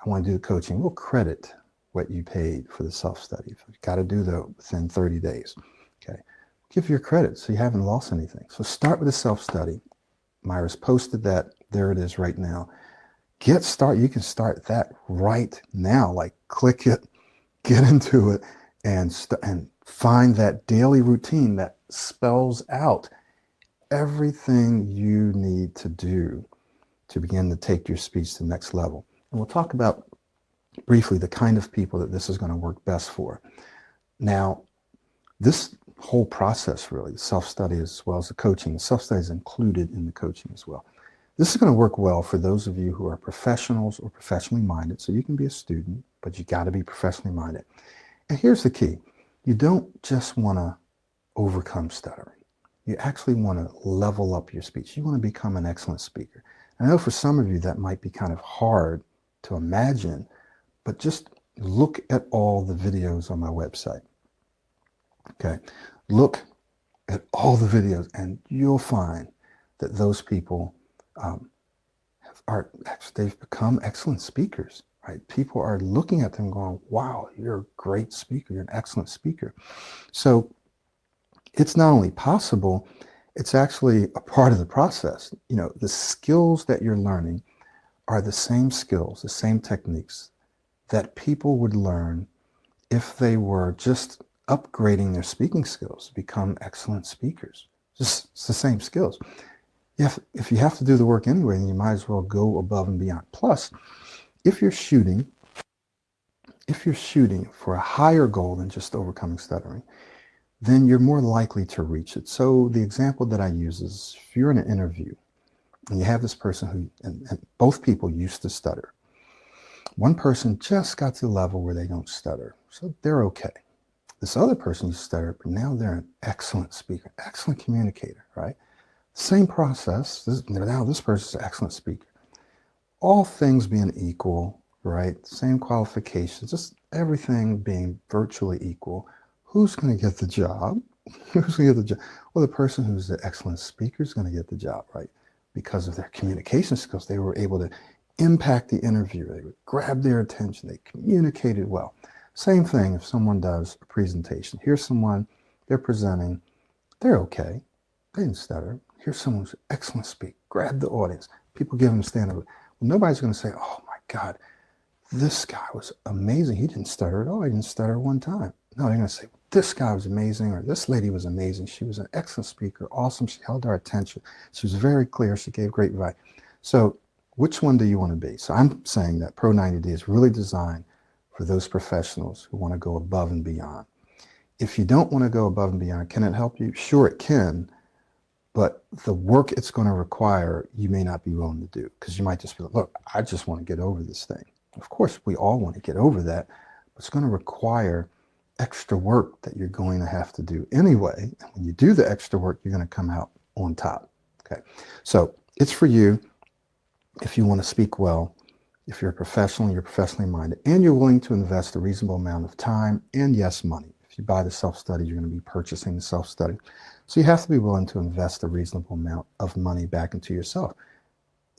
I want to do the coaching, we'll credit what you paid for the self-study. You've got to do that within 30 days. Okay. Give your credit so you haven't lost anything. So start with the self-study. Myra's posted that. There it is right now. Get started. You can start that right now. Like click it, get into it, and find that daily routine that spells out everything you need to do to begin to take your speech to the next level. And we'll talk about briefly the kind of people that this is going to work best for. Now, this whole process, really, self-study as well as the coaching, the self-study is included in the coaching as well. This is going to work well for those of you who are professionals or professionally minded. So you can be a student, but you got to be professionally minded. And here's the key. You don't just want to overcome stuttering. You actually want to level up your speech. You want to become an excellent speaker. I know for some of you that might be kind of hard to imagine, but just look at all the videos on my website. Okay, look at all the videos, and you'll find that those people they've become excellent speakers, right? People are looking at them going, wow, you're a great speaker. You're an excellent speaker. So it's not only possible, it's actually a part of the process. You know, the skills that you're learning are the same skills, the same techniques that people would learn if they were just upgrading their speaking skills to become excellent speakers. Just it's the same skills. If you have to do the work anyway, then you might as well go above and beyond. Plus, if you're shooting for a higher goal than just overcoming stuttering, then you're more likely to reach it. So the example that I use is if you're in an interview and you have this person and both people used to stutter. One person just got to the level where they don't stutter, so they're okay. This other person used to stutter, but now they're an excellent speaker, excellent communicator, right? Same process. Now this person's an excellent speaker. All things being equal, right? Same qualifications, just everything being virtually equal. Who's going to get the job? Who's going to get the job? Well, the person who's the excellent speaker is going to get the job, right? Because of their communication skills, they were able to impact the interviewer. They would grab their attention. They communicated well. Same thing if someone does a presentation. Here's someone, they're presenting, they're okay. They didn't stutter. Here's someone who's an excellent speaker. Grab the audience. People give them a stand up. Well, nobody's going to say, oh my God, this guy was amazing. He didn't stutter at all. He didn't stutter one time. No, they're going to say, this guy was amazing, or this lady was amazing. She was an excellent speaker. Awesome. She held our attention. She was very clear. She gave great advice. So which one do you want to be? So I'm saying that Pro 90D is really designed for those professionals who want to go above and beyond. If you don't want to go above and beyond, can it help you? Sure, it can. But the work it's going to require, you may not be willing to do, because you might just be like, look, I just want to get over this thing. Of course, we all want to get over that, but it's going to require extra work that you're going to have to do anyway. And when you do the extra work, you're going to come out on top. Okay, so it's for you if you want to speak well, if you're a professional, you're professionally minded, and you're willing to invest a reasonable amount of time and, yes, money. If you buy the self-study, you're going to be purchasing the self-study. So you have to be willing to invest a reasonable amount of money back into yourself.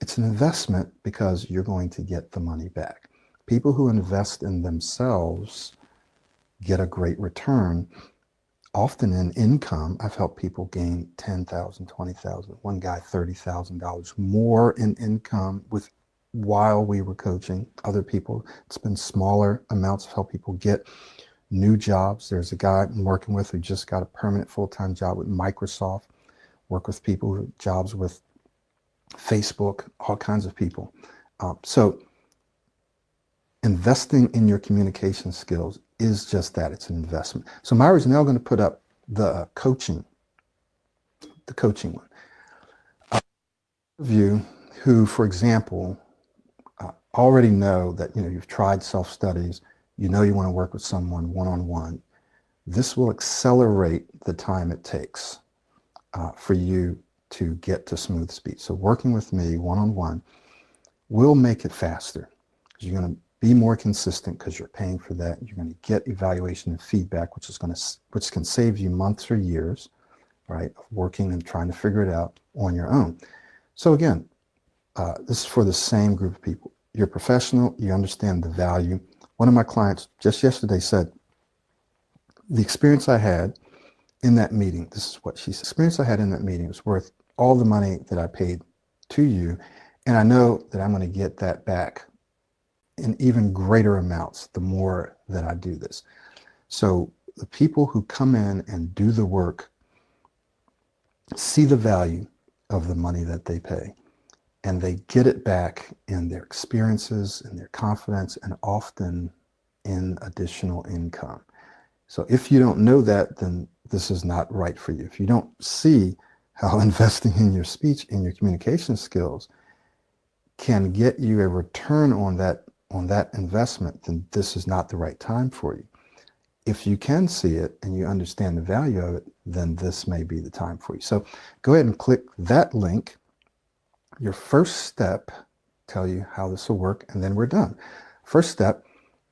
It's an investment because you're going to get the money back. People who invest in themselves get a great return, often in income. I've helped people gain $10,000, $20,000, one guy $30,000 more in income while we were coaching. Other people, it's been smaller amounts to help people get new jobs. There's a guy I'm working with who just got a permanent full-time job with Microsoft, work with people who have jobs with Facebook, all kinds of people. So investing in your communication skills is just that. It's an investment. So Myra's now going to put up the coaching one. Of you who, for example, already know that you've tried self-studies, you want to work with someone one-on-one. This will accelerate the time it takes for you to get to smooth speech. So working with me one-on-one will make it faster, because you're going to be more consistent because you're paying for that. You're going to get evaluation and feedback, which can save you months or years, right, of working and trying to figure it out on your own. So again, this is for the same group of people. You're professional, you understand the value. One of my clients just yesterday said, the experience I had in that meeting, this is what she said, the experience I had in that meeting was worth all the money that I paid to you, and I know that I'm going to get that back in even greater amounts the more that I do this. So the people who come in and do the work see the value of the money that they pay, and they get it back in their experiences, in their confidence, and often in additional income. So if you don't know that, then this is not right for you. If you don't see how investing in your speech and your communication skills can get you a return on that investment, then this is not the right time for you. If you can see it and you understand the value of it, then this may be the time for you. So go ahead and click that link. Your first step, tell you how this will work, and then we're done. First step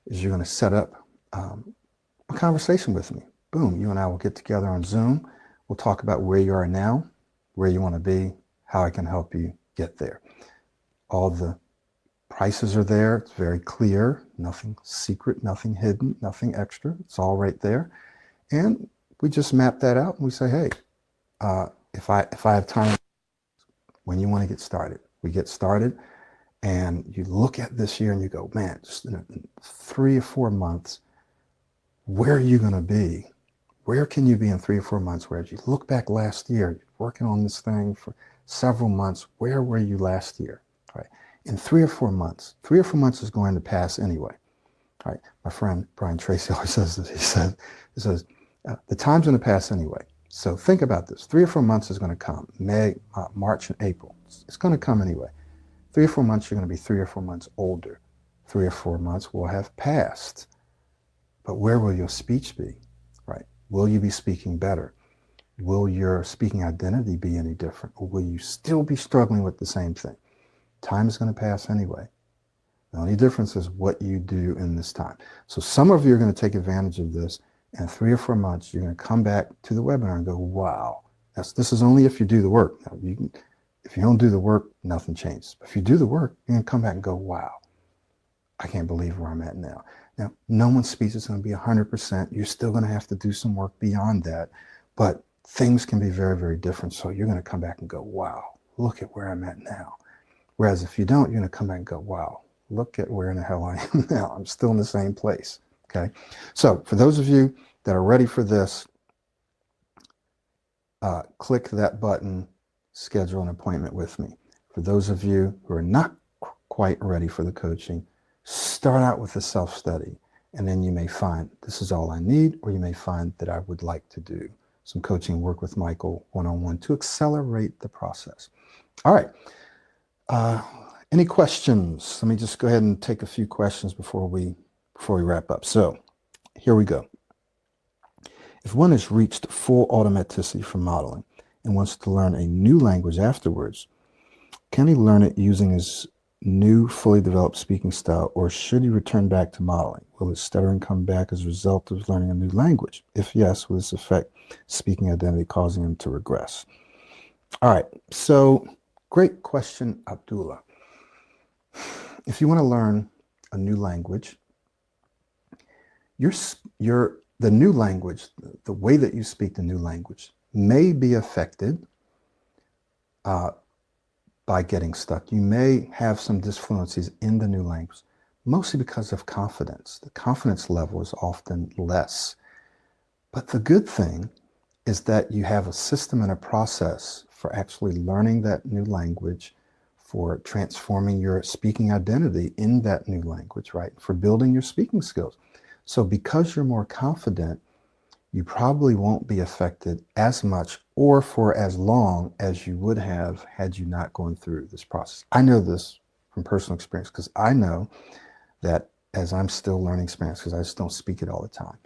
is you're going to set up a conversation with me. Boom, you and I will get together on Zoom. We'll talk about where you are now, where you want to be, how I can help you get there. All the prices are there. It's very clear. Nothing secret, nothing hidden, nothing extra. It's all right there. And we just map that out and we say, hey, if I have time, when you want to get started, we get started. And you look at this year and you go, man, just in 3 or 4 months, where are you going to be? Where can you be in 3 or 4 months? Where, if you look back last year, you're working on this thing for several months, where were you last year? Right? In 3 or 4 months, 3 or 4 months is going to pass anyway. Right? My friend Brian Tracy always says this. He says, the time's going to pass anyway. So think about this. 3 or 4 months is going to come. May, March, and April. It's going to come anyway. 3 or 4 months, you're going to be 3 or 4 months older. 3 or 4 months will have passed. But where will your speech be? Right? Will you be speaking better? Will your speaking identity be any different? Or will you still be struggling with the same thing? Time is going to pass anyway. The only difference is what you do in this time. So some of you are going to take advantage of this. And in 3 or 4 months, you're going to come back to the webinar and go, wow. This is only if you do the work. Now, if you don't do the work, nothing changes. But if you do the work, you're going to come back and go, wow, I can't believe where I'm at now. Now, no one's speech is going to be 100%. You're still going to have to do some work beyond that. But things can be very, very different. So you're going to come back and go, wow, look at where I'm at now. Whereas if you don't, you're going to come back and go, wow, look at where in the hell I am now. I'm still in the same place. Okay. So for those of you that are ready for this, click that button, schedule an appointment with me. For those of you who are not quite ready for the coaching, start out with the self-study, and then you may find this is all I need, or you may find that I would like to do some coaching work with Michael one-on-one to accelerate the process. All right. Any questions? Let me just go ahead and take a few questions before we wrap up. So here we go. If one has reached full automaticity for modeling and wants to learn a new language afterwards, can he learn it using his new fully developed speaking style, or should he return back to modeling? Will his stuttering come back as a result of learning a new language? If yes, will this affect speaking identity, causing him to regress? All right, so great question, Abdullah. If you want to learn a new language, the new language, the way that you speak the new language may be affected by getting stuck. You may have some disfluencies in the new language, mostly because of confidence. The confidence level is often less. But the good thing is that you have a system and a process for actually learning that new language, for transforming your speaking identity in that new language, right? For building your speaking skills. So because you're more confident, you probably won't be affected as much or for as long as you would have had you not gone through this process. I know this from personal experience because I know that as I'm still learning Spanish, because I just don't speak it all the time,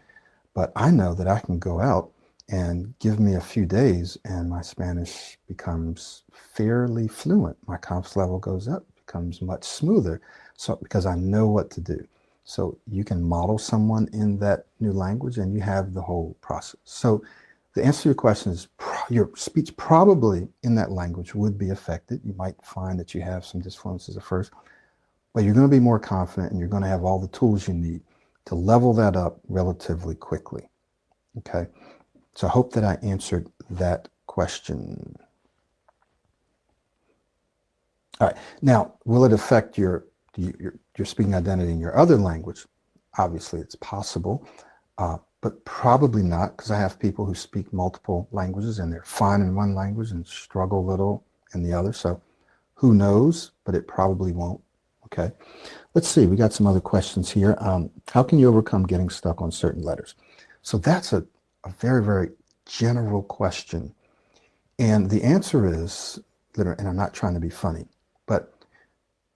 but I know that I can go out and give me a few days and my Spanish becomes fairly fluent. My confidence level goes up, becomes much smoother. So because I know what to do. So you can model someone in that new language and you have the whole process. So the answer to your question is your speech probably in that language would be affected. You might find that you have some disfluencies at first, but you're going to be more confident and you're going to have all the tools you need to level that up relatively quickly. Okay. So I hope that I answered that question. All right. Now, will it affect your speaking identity in your other language? Obviously, it's possible, but probably not, because I have people who speak multiple languages and they're fine in one language and struggle a little in the other. So who knows, but it probably won't. Okay. Let's see. We got some other questions here. How can you overcome getting stuck on certain letters? So that's a very, very general question. And the answer is, and I'm not trying to be funny, but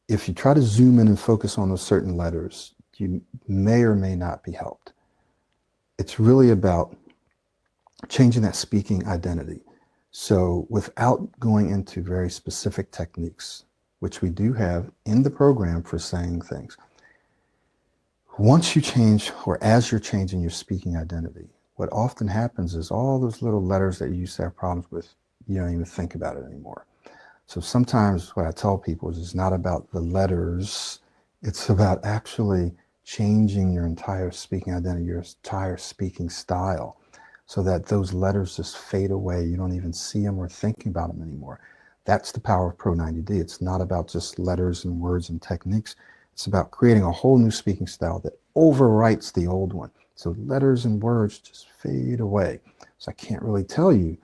if you try to zoom in and focus on those certain letters, you may or may not be helped. It's really about changing that speaking identity. So without going into very specific techniques, which we do have in the program for saying things, once you change, or as you're changing your speaking identity, what often happens is all those little letters that you used to have problems with, you don't even think about it anymore. So sometimes what I tell people is it's not about the letters, it's about actually changing your entire speaking identity, your entire speaking style, so that those letters just fade away. You don't even see them or thinking about them anymore. That's the power of Pro 90D. It's not about just letters and words and techniques. It's about creating a whole new speaking style that overwrites the old one. So letters and words just fade away. So I can't really tell you,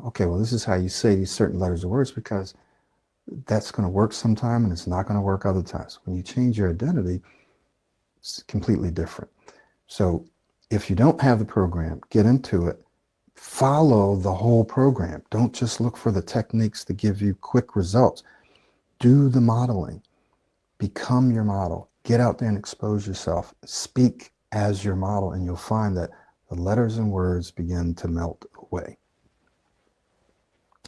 okay, well, this is how you say these certain letters and words, because that's going to work sometime and it's not going to work other times. When you change your identity, it's completely different. So if you don't have the program, get into it. Follow the whole program. Don't just look for the techniques to give you quick results. Do the modeling. Become your model. Get out there and expose yourself. Speak as your model, and you'll find that the letters and words begin to melt away.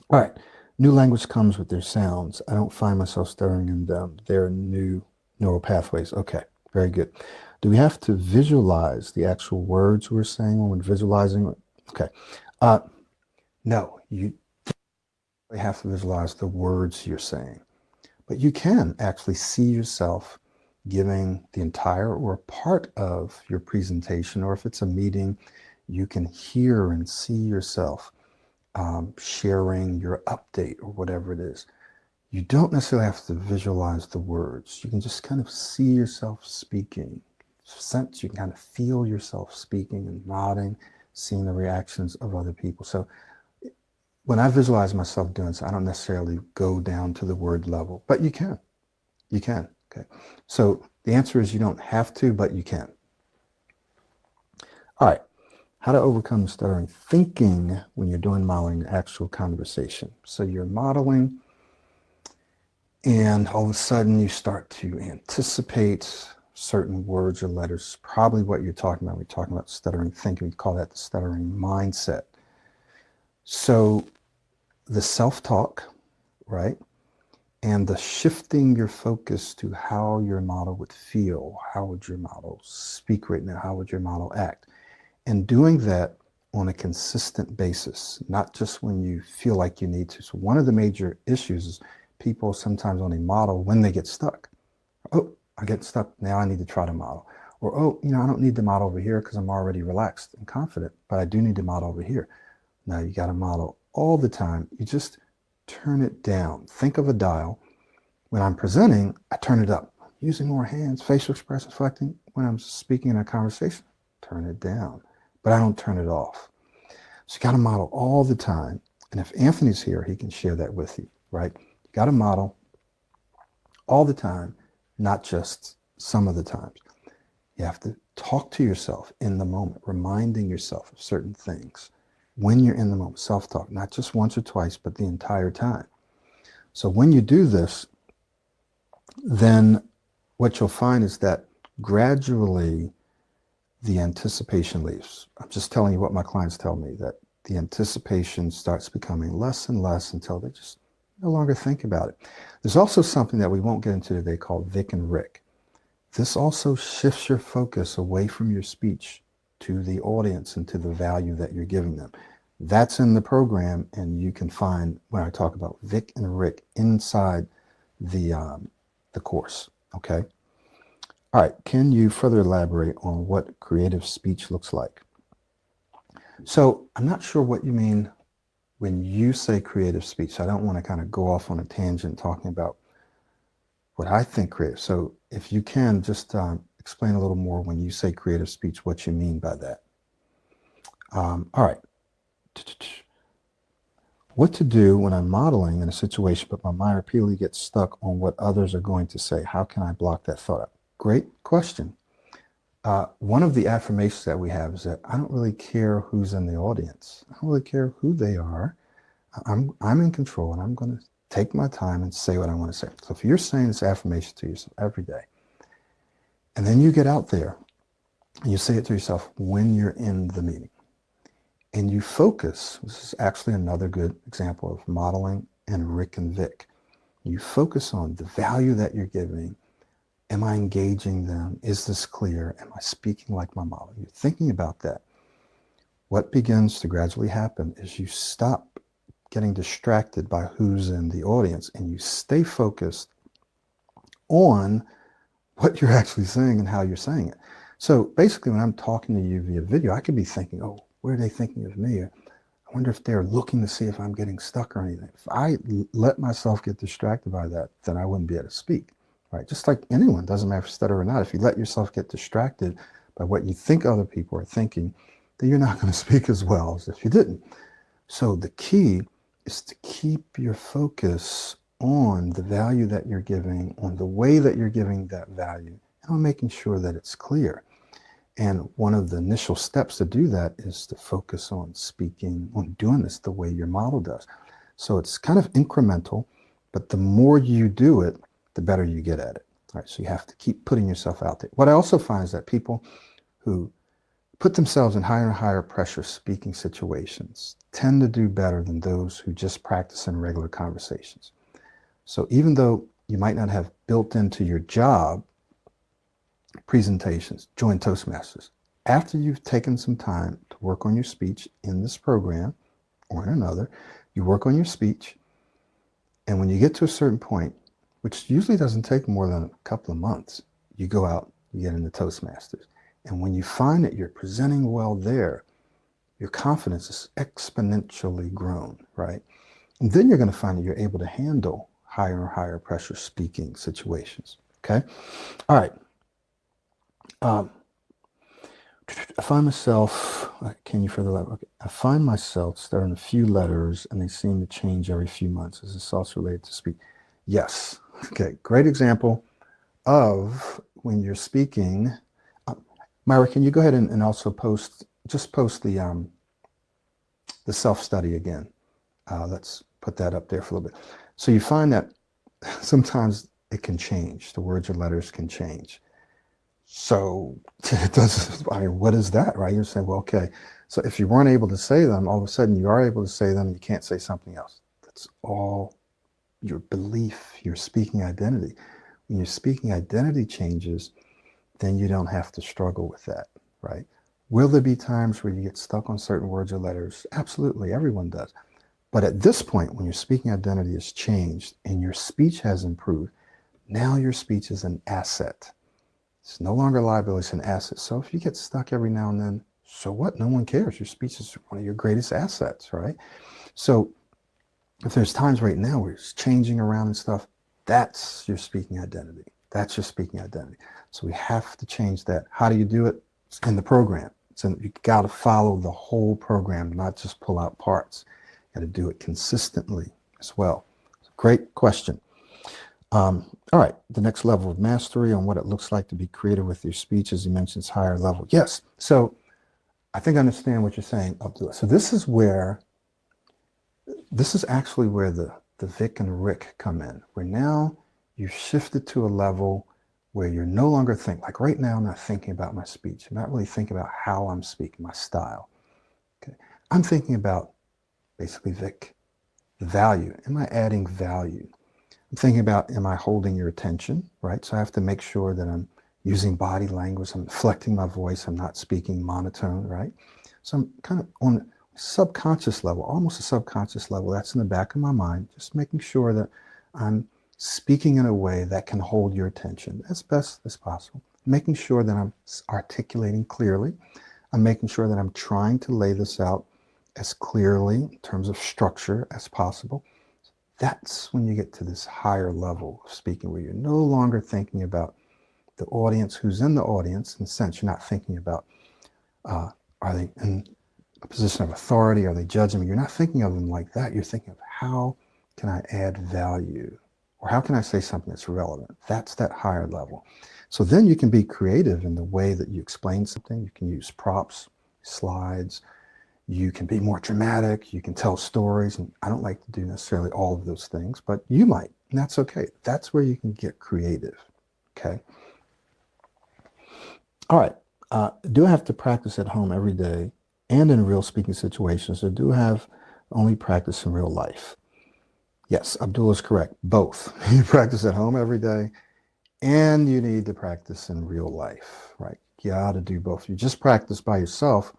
All right. New language comes with their sounds. I don't find myself stuttering in them. They're new neural pathways. Okay, very good. Do we have to visualize the actual words we're saying when we're visualizing? Okay. No, you have to visualize the words you're saying. But you can actually see yourself giving the entire or part of your presentation, or if it's a meeting, you can hear and see yourself sharing your update or whatever it is. You don't necessarily have to visualize the words. You can just kind of see yourself speaking. Sense, you can kind of feel yourself speaking and nodding, seeing the reactions of other people. So when I visualize myself doing this, I don't necessarily go down to the word level, but you can. You can. Okay. So the answer is you don't have to, but you can. All right. How to overcome stuttering thinking when you're doing modeling actual conversation. So you're modeling, and all of a sudden you start to anticipate certain words or letters. Probably what you're talking about. We're talking about stuttering thinking. We call that the stuttering mindset. So the self-talk, right? And the shifting your focus to how your model would feel. How would your model speak right now? How would your model act? And doing that on a consistent basis, not just when you feel like you need to. So one of the major issues is people sometimes only model when they get stuck. Oh, I get stuck. Now I need to try to model. Or, oh, I don't need to model over here because I'm already relaxed and confident, but I do need to model over here. Now you got to model all the time. You just turn it down. Think of a dial. When I'm presenting, I turn it up. Using more hands, facial expressions, reflecting. When I'm speaking in a conversation, turn it down. But I don't turn it off. So you got to model all the time. And if Anthony's here, he can share that with you, right? You got to model all the time, not just some of the times. You have to talk to yourself in the moment, reminding yourself of certain things when you're in the moment. Self-talk, not just once or twice, but the entire time. So when you do this, then what you'll find is that gradually the anticipation leaves. I'm just telling you what my clients tell me, that the anticipation starts becoming less and less until they just no longer think about it. There's also something that we won't get into today called Vic and Rick. This also shifts your focus away from your speech to the audience and to the value that you're giving them. That's in the program, and you can find when I talk about Vic and Rick inside the course, okay? All right, can you further elaborate on what creative speech looks like? So I'm not sure what you mean when you say creative speech. I don't want to kind of go off on a tangent talking about what I think creative. So if you can, just explain a little more when you say creative speech, what you mean by that. All right. What to do when I'm modeling in a situation, but my mind repeatedly gets stuck on what others are going to say? How can I block that thought out? Great question. One of the affirmations that we have is that I don't really care who's in the audience. I don't really care who they are. I'm in control, and I'm going to take my time and say what I want to say. So if you're saying this affirmation to yourself every day, and then you get out there and you say it to yourself when you're in the meeting, and you focus, this is actually another good example of modeling and Rick and Vic. You focus on the value that you're giving. Am I engaging them? Is this clear? Am I speaking like my model? You're thinking about that. what begins to gradually happen is you stop getting distracted by who's in the audience and you stay focused on what you're actually saying and how you're saying it. So basically, when I'm talking to you via video, I could be thinking, oh, what are they thinking of me? Or, I wonder if they're looking to see if I'm getting stuck or anything. If I let myself get distracted by that, then I wouldn't be able to speak, right? Just like anyone, doesn't matter if you stutter or not. If you let yourself get distracted by what you think other people are thinking, then you're not going to speak as well as if you didn't. So the key is to keep your focus on the value that you're giving, on the way that you're giving that value, and on making sure that it's clear. And one of the initial steps to do that is to focus on speaking, on doing this the way your model does. So it's kind of incremental, but the more you do it, the better you get at it. All right, so you have to keep putting yourself out there. What I also find is that people who put themselves in higher and higher pressure speaking situations tend to do better than those who just practice in regular conversations. So even though you might not have built into your job presentations, join Toastmasters. After you've taken some time to work on your speech in this program or in another, you work on your speech, and when you get to a certain point, which usually doesn't take more than a couple of months, you go out, you get into Toastmasters. And when you find that you're presenting well there, your confidence is exponentially grown, right? And then you're going to find that you're able to handle higher and higher pressure speaking situations, okay? All right. I find myself, can you further elaborate? Okay. I find myself starting a few letters and they seem to change every few months. Is this also related to speak? Yes. Okay, great example of when you're speaking. Myra, can you go ahead and also post the self-study again? Let's put that up there for a little bit. So you find that sometimes it can change. The words or letters can change. So it does, I mean, what is that, right? You're saying, well, okay, so if you weren't able to say them, all of a sudden you are able to say them, you can't say something else. That's all your belief, your speaking identity. When your speaking identity changes, then you don't have to struggle with that, right? Will there be times where you get stuck on certain words or letters? Absolutely, everyone does. But at this point, when your speaking identity has changed and your speech has improved, now your speech is an asset. It's no longer a liability, it's an asset. So if you get stuck every now and then, so what? No one cares. Your speech is one of your greatest assets, right? So if there's times right now where it's changing around and stuff, that's your speaking identity. That's your speaking identity. So we have to change that. How do you do it? It's in the program. You got to follow the whole program, not just pull out parts. You got to do it consistently as well. Great question. All right, the next level of mastery on what it looks like to be creative with your speech, as you mentioned, is higher level. Yes, so I think I understand what you're saying, Abdullah. So this is actually where the Vic and Rick come in, where now you've shifted to a level where you're no longer thinking, like right now I'm not thinking about my speech. I'm not really thinking about how I'm speaking, my style. Okay, I'm thinking about basically, Vic, the value. Am I adding value? I'm thinking about, am I holding your attention, right? So I have to make sure that I'm using body language, I'm inflecting my voice, I'm not speaking monotone, right? So I'm kind of on a subconscious level, almost a subconscious level, that's in the back of my mind, just making sure that I'm speaking in a way that can hold your attention as best as possible, making sure that I'm articulating clearly, I'm making sure that I'm trying to lay this out as clearly in terms of structure as possible. That's when you get to this higher level of speaking where you're no longer thinking about the audience, who's in the audience. In a sense, you're not thinking about, are they in a position of authority? Are they judging me? You're not thinking of them like that. You're thinking of, how can I add value? Or how can I say something that's relevant? That's that higher level. So then you can be creative in the way that you explain something. You can use props, slides. You can be more dramatic, you can tell stories, and I don't like to do necessarily all of those things, but you might, and that's okay. That's where you can get creative, okay? All right, do I have to practice at home every day and in real speaking situations, or do I have only practice in real life? Yes, Abdullah is correct, both. You practice at home every day, and you need to practice in real life, right? You got to do both. You just practice by yourself,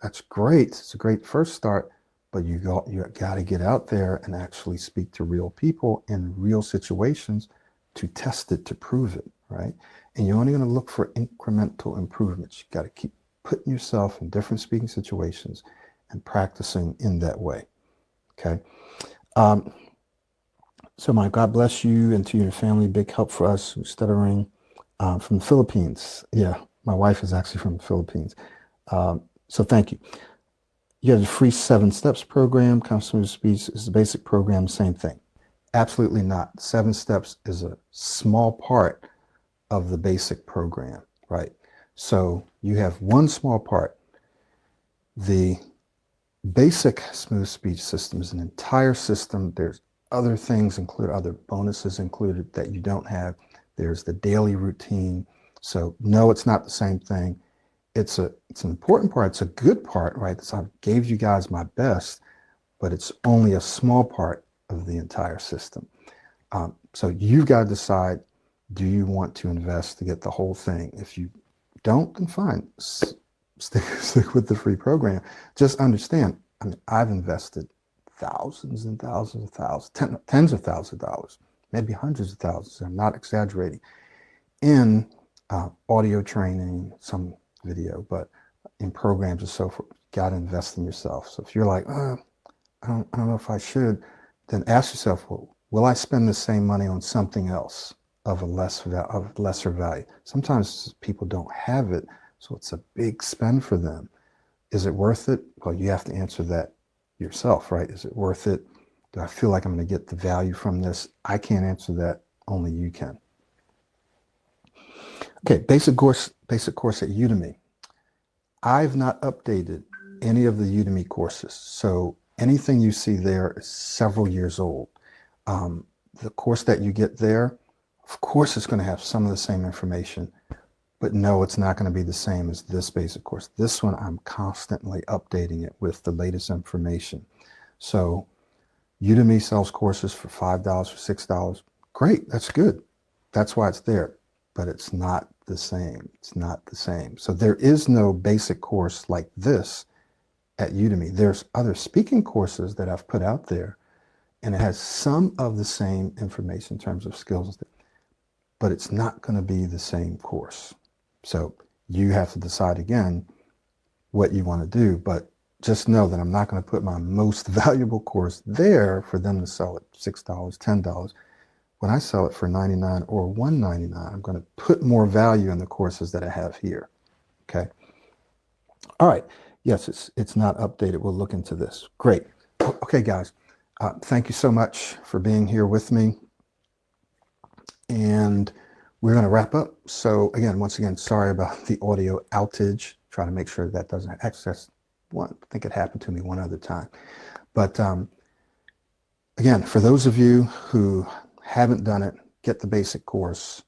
That's great. It's a great first start, but you got to get out there and actually speak to real people in real situations to test it, to prove it, right? And you're only going to look for incremental improvements. You got to keep putting yourself in different speaking situations and practicing in that way. Okay. So my God bless you and to your family. Big help for us stuttering from the Philippines. Yeah, my wife is actually from the Philippines. So thank you. You have the free 7 Steps program. Customer Speech is the basic program, same thing. Absolutely not. 7 Steps is a small part of the basic program, right? So you have one small part. The basic smooth speech system is an entire system. There's other things included, other bonuses included that you don't have. There's the daily routine. So no, it's not the same thing. It's an important part. It's a good part, right? So I gave you guys my best, but it's only a small part of the entire system. So you've got to decide, do you want to invest to get the whole thing? If you don't, then fine. Stick with the free program. Just understand, I mean, I've invested thousands and thousands of thousands, tens of thousands of dollars, maybe hundreds of thousands, I'm not exaggerating, in audio training, some video, but in programs and so forth. You got to invest in yourself. So if you're like, I don't know if I should, then ask yourself, well, will I spend the same money on something else of lesser value? Sometimes people don't have it, so it's a big spend for them. Is it worth it? Well, you have to answer that yourself, right? Is it worth it? Do I feel like I'm going to get the value from this? I can't answer that. Only you can. Okay, basic course at Udemy. I've not updated any of the Udemy courses, so anything you see there is several years old. The course that you get there, of course, it's going to have some of the same information, but no, it's not going to be the same as this basic course. This one, I'm constantly updating it with the latest information. So Udemy sells courses for $5, for $6. Great, that's good. That's why it's there, but it's not the same. It's not the same. So there is no basic course like this at Udemy. There's other speaking courses that I've put out there, and it has some of the same information in terms of skills, but it's not going to be the same course. So you have to decide again what you want to do, but just know that I'm not going to put my most valuable course there for them to sell it $6, $10. When I sell it for $99 or $199, I'm going to put more value in the courses that I have here. Okay. All right. Yes, it's not updated. We'll look into this. Great. Okay, guys. Thank you so much for being here with me. And we're going to wrap up. So again, once again, sorry about the audio outage. Try to make sure that doesn't access one. I think it happened to me one other time. But again, for those of you who haven't done it, get the basic course.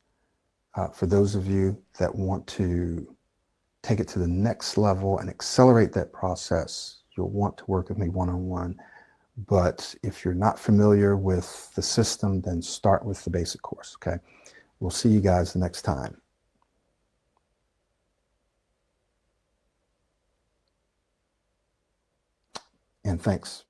For those of you that want to take it to the next level and accelerate that process, you'll want to work with me one-on-one. But if you're not familiar with the system, then start with the basic course, okay? We'll see you guys the next time. And thanks.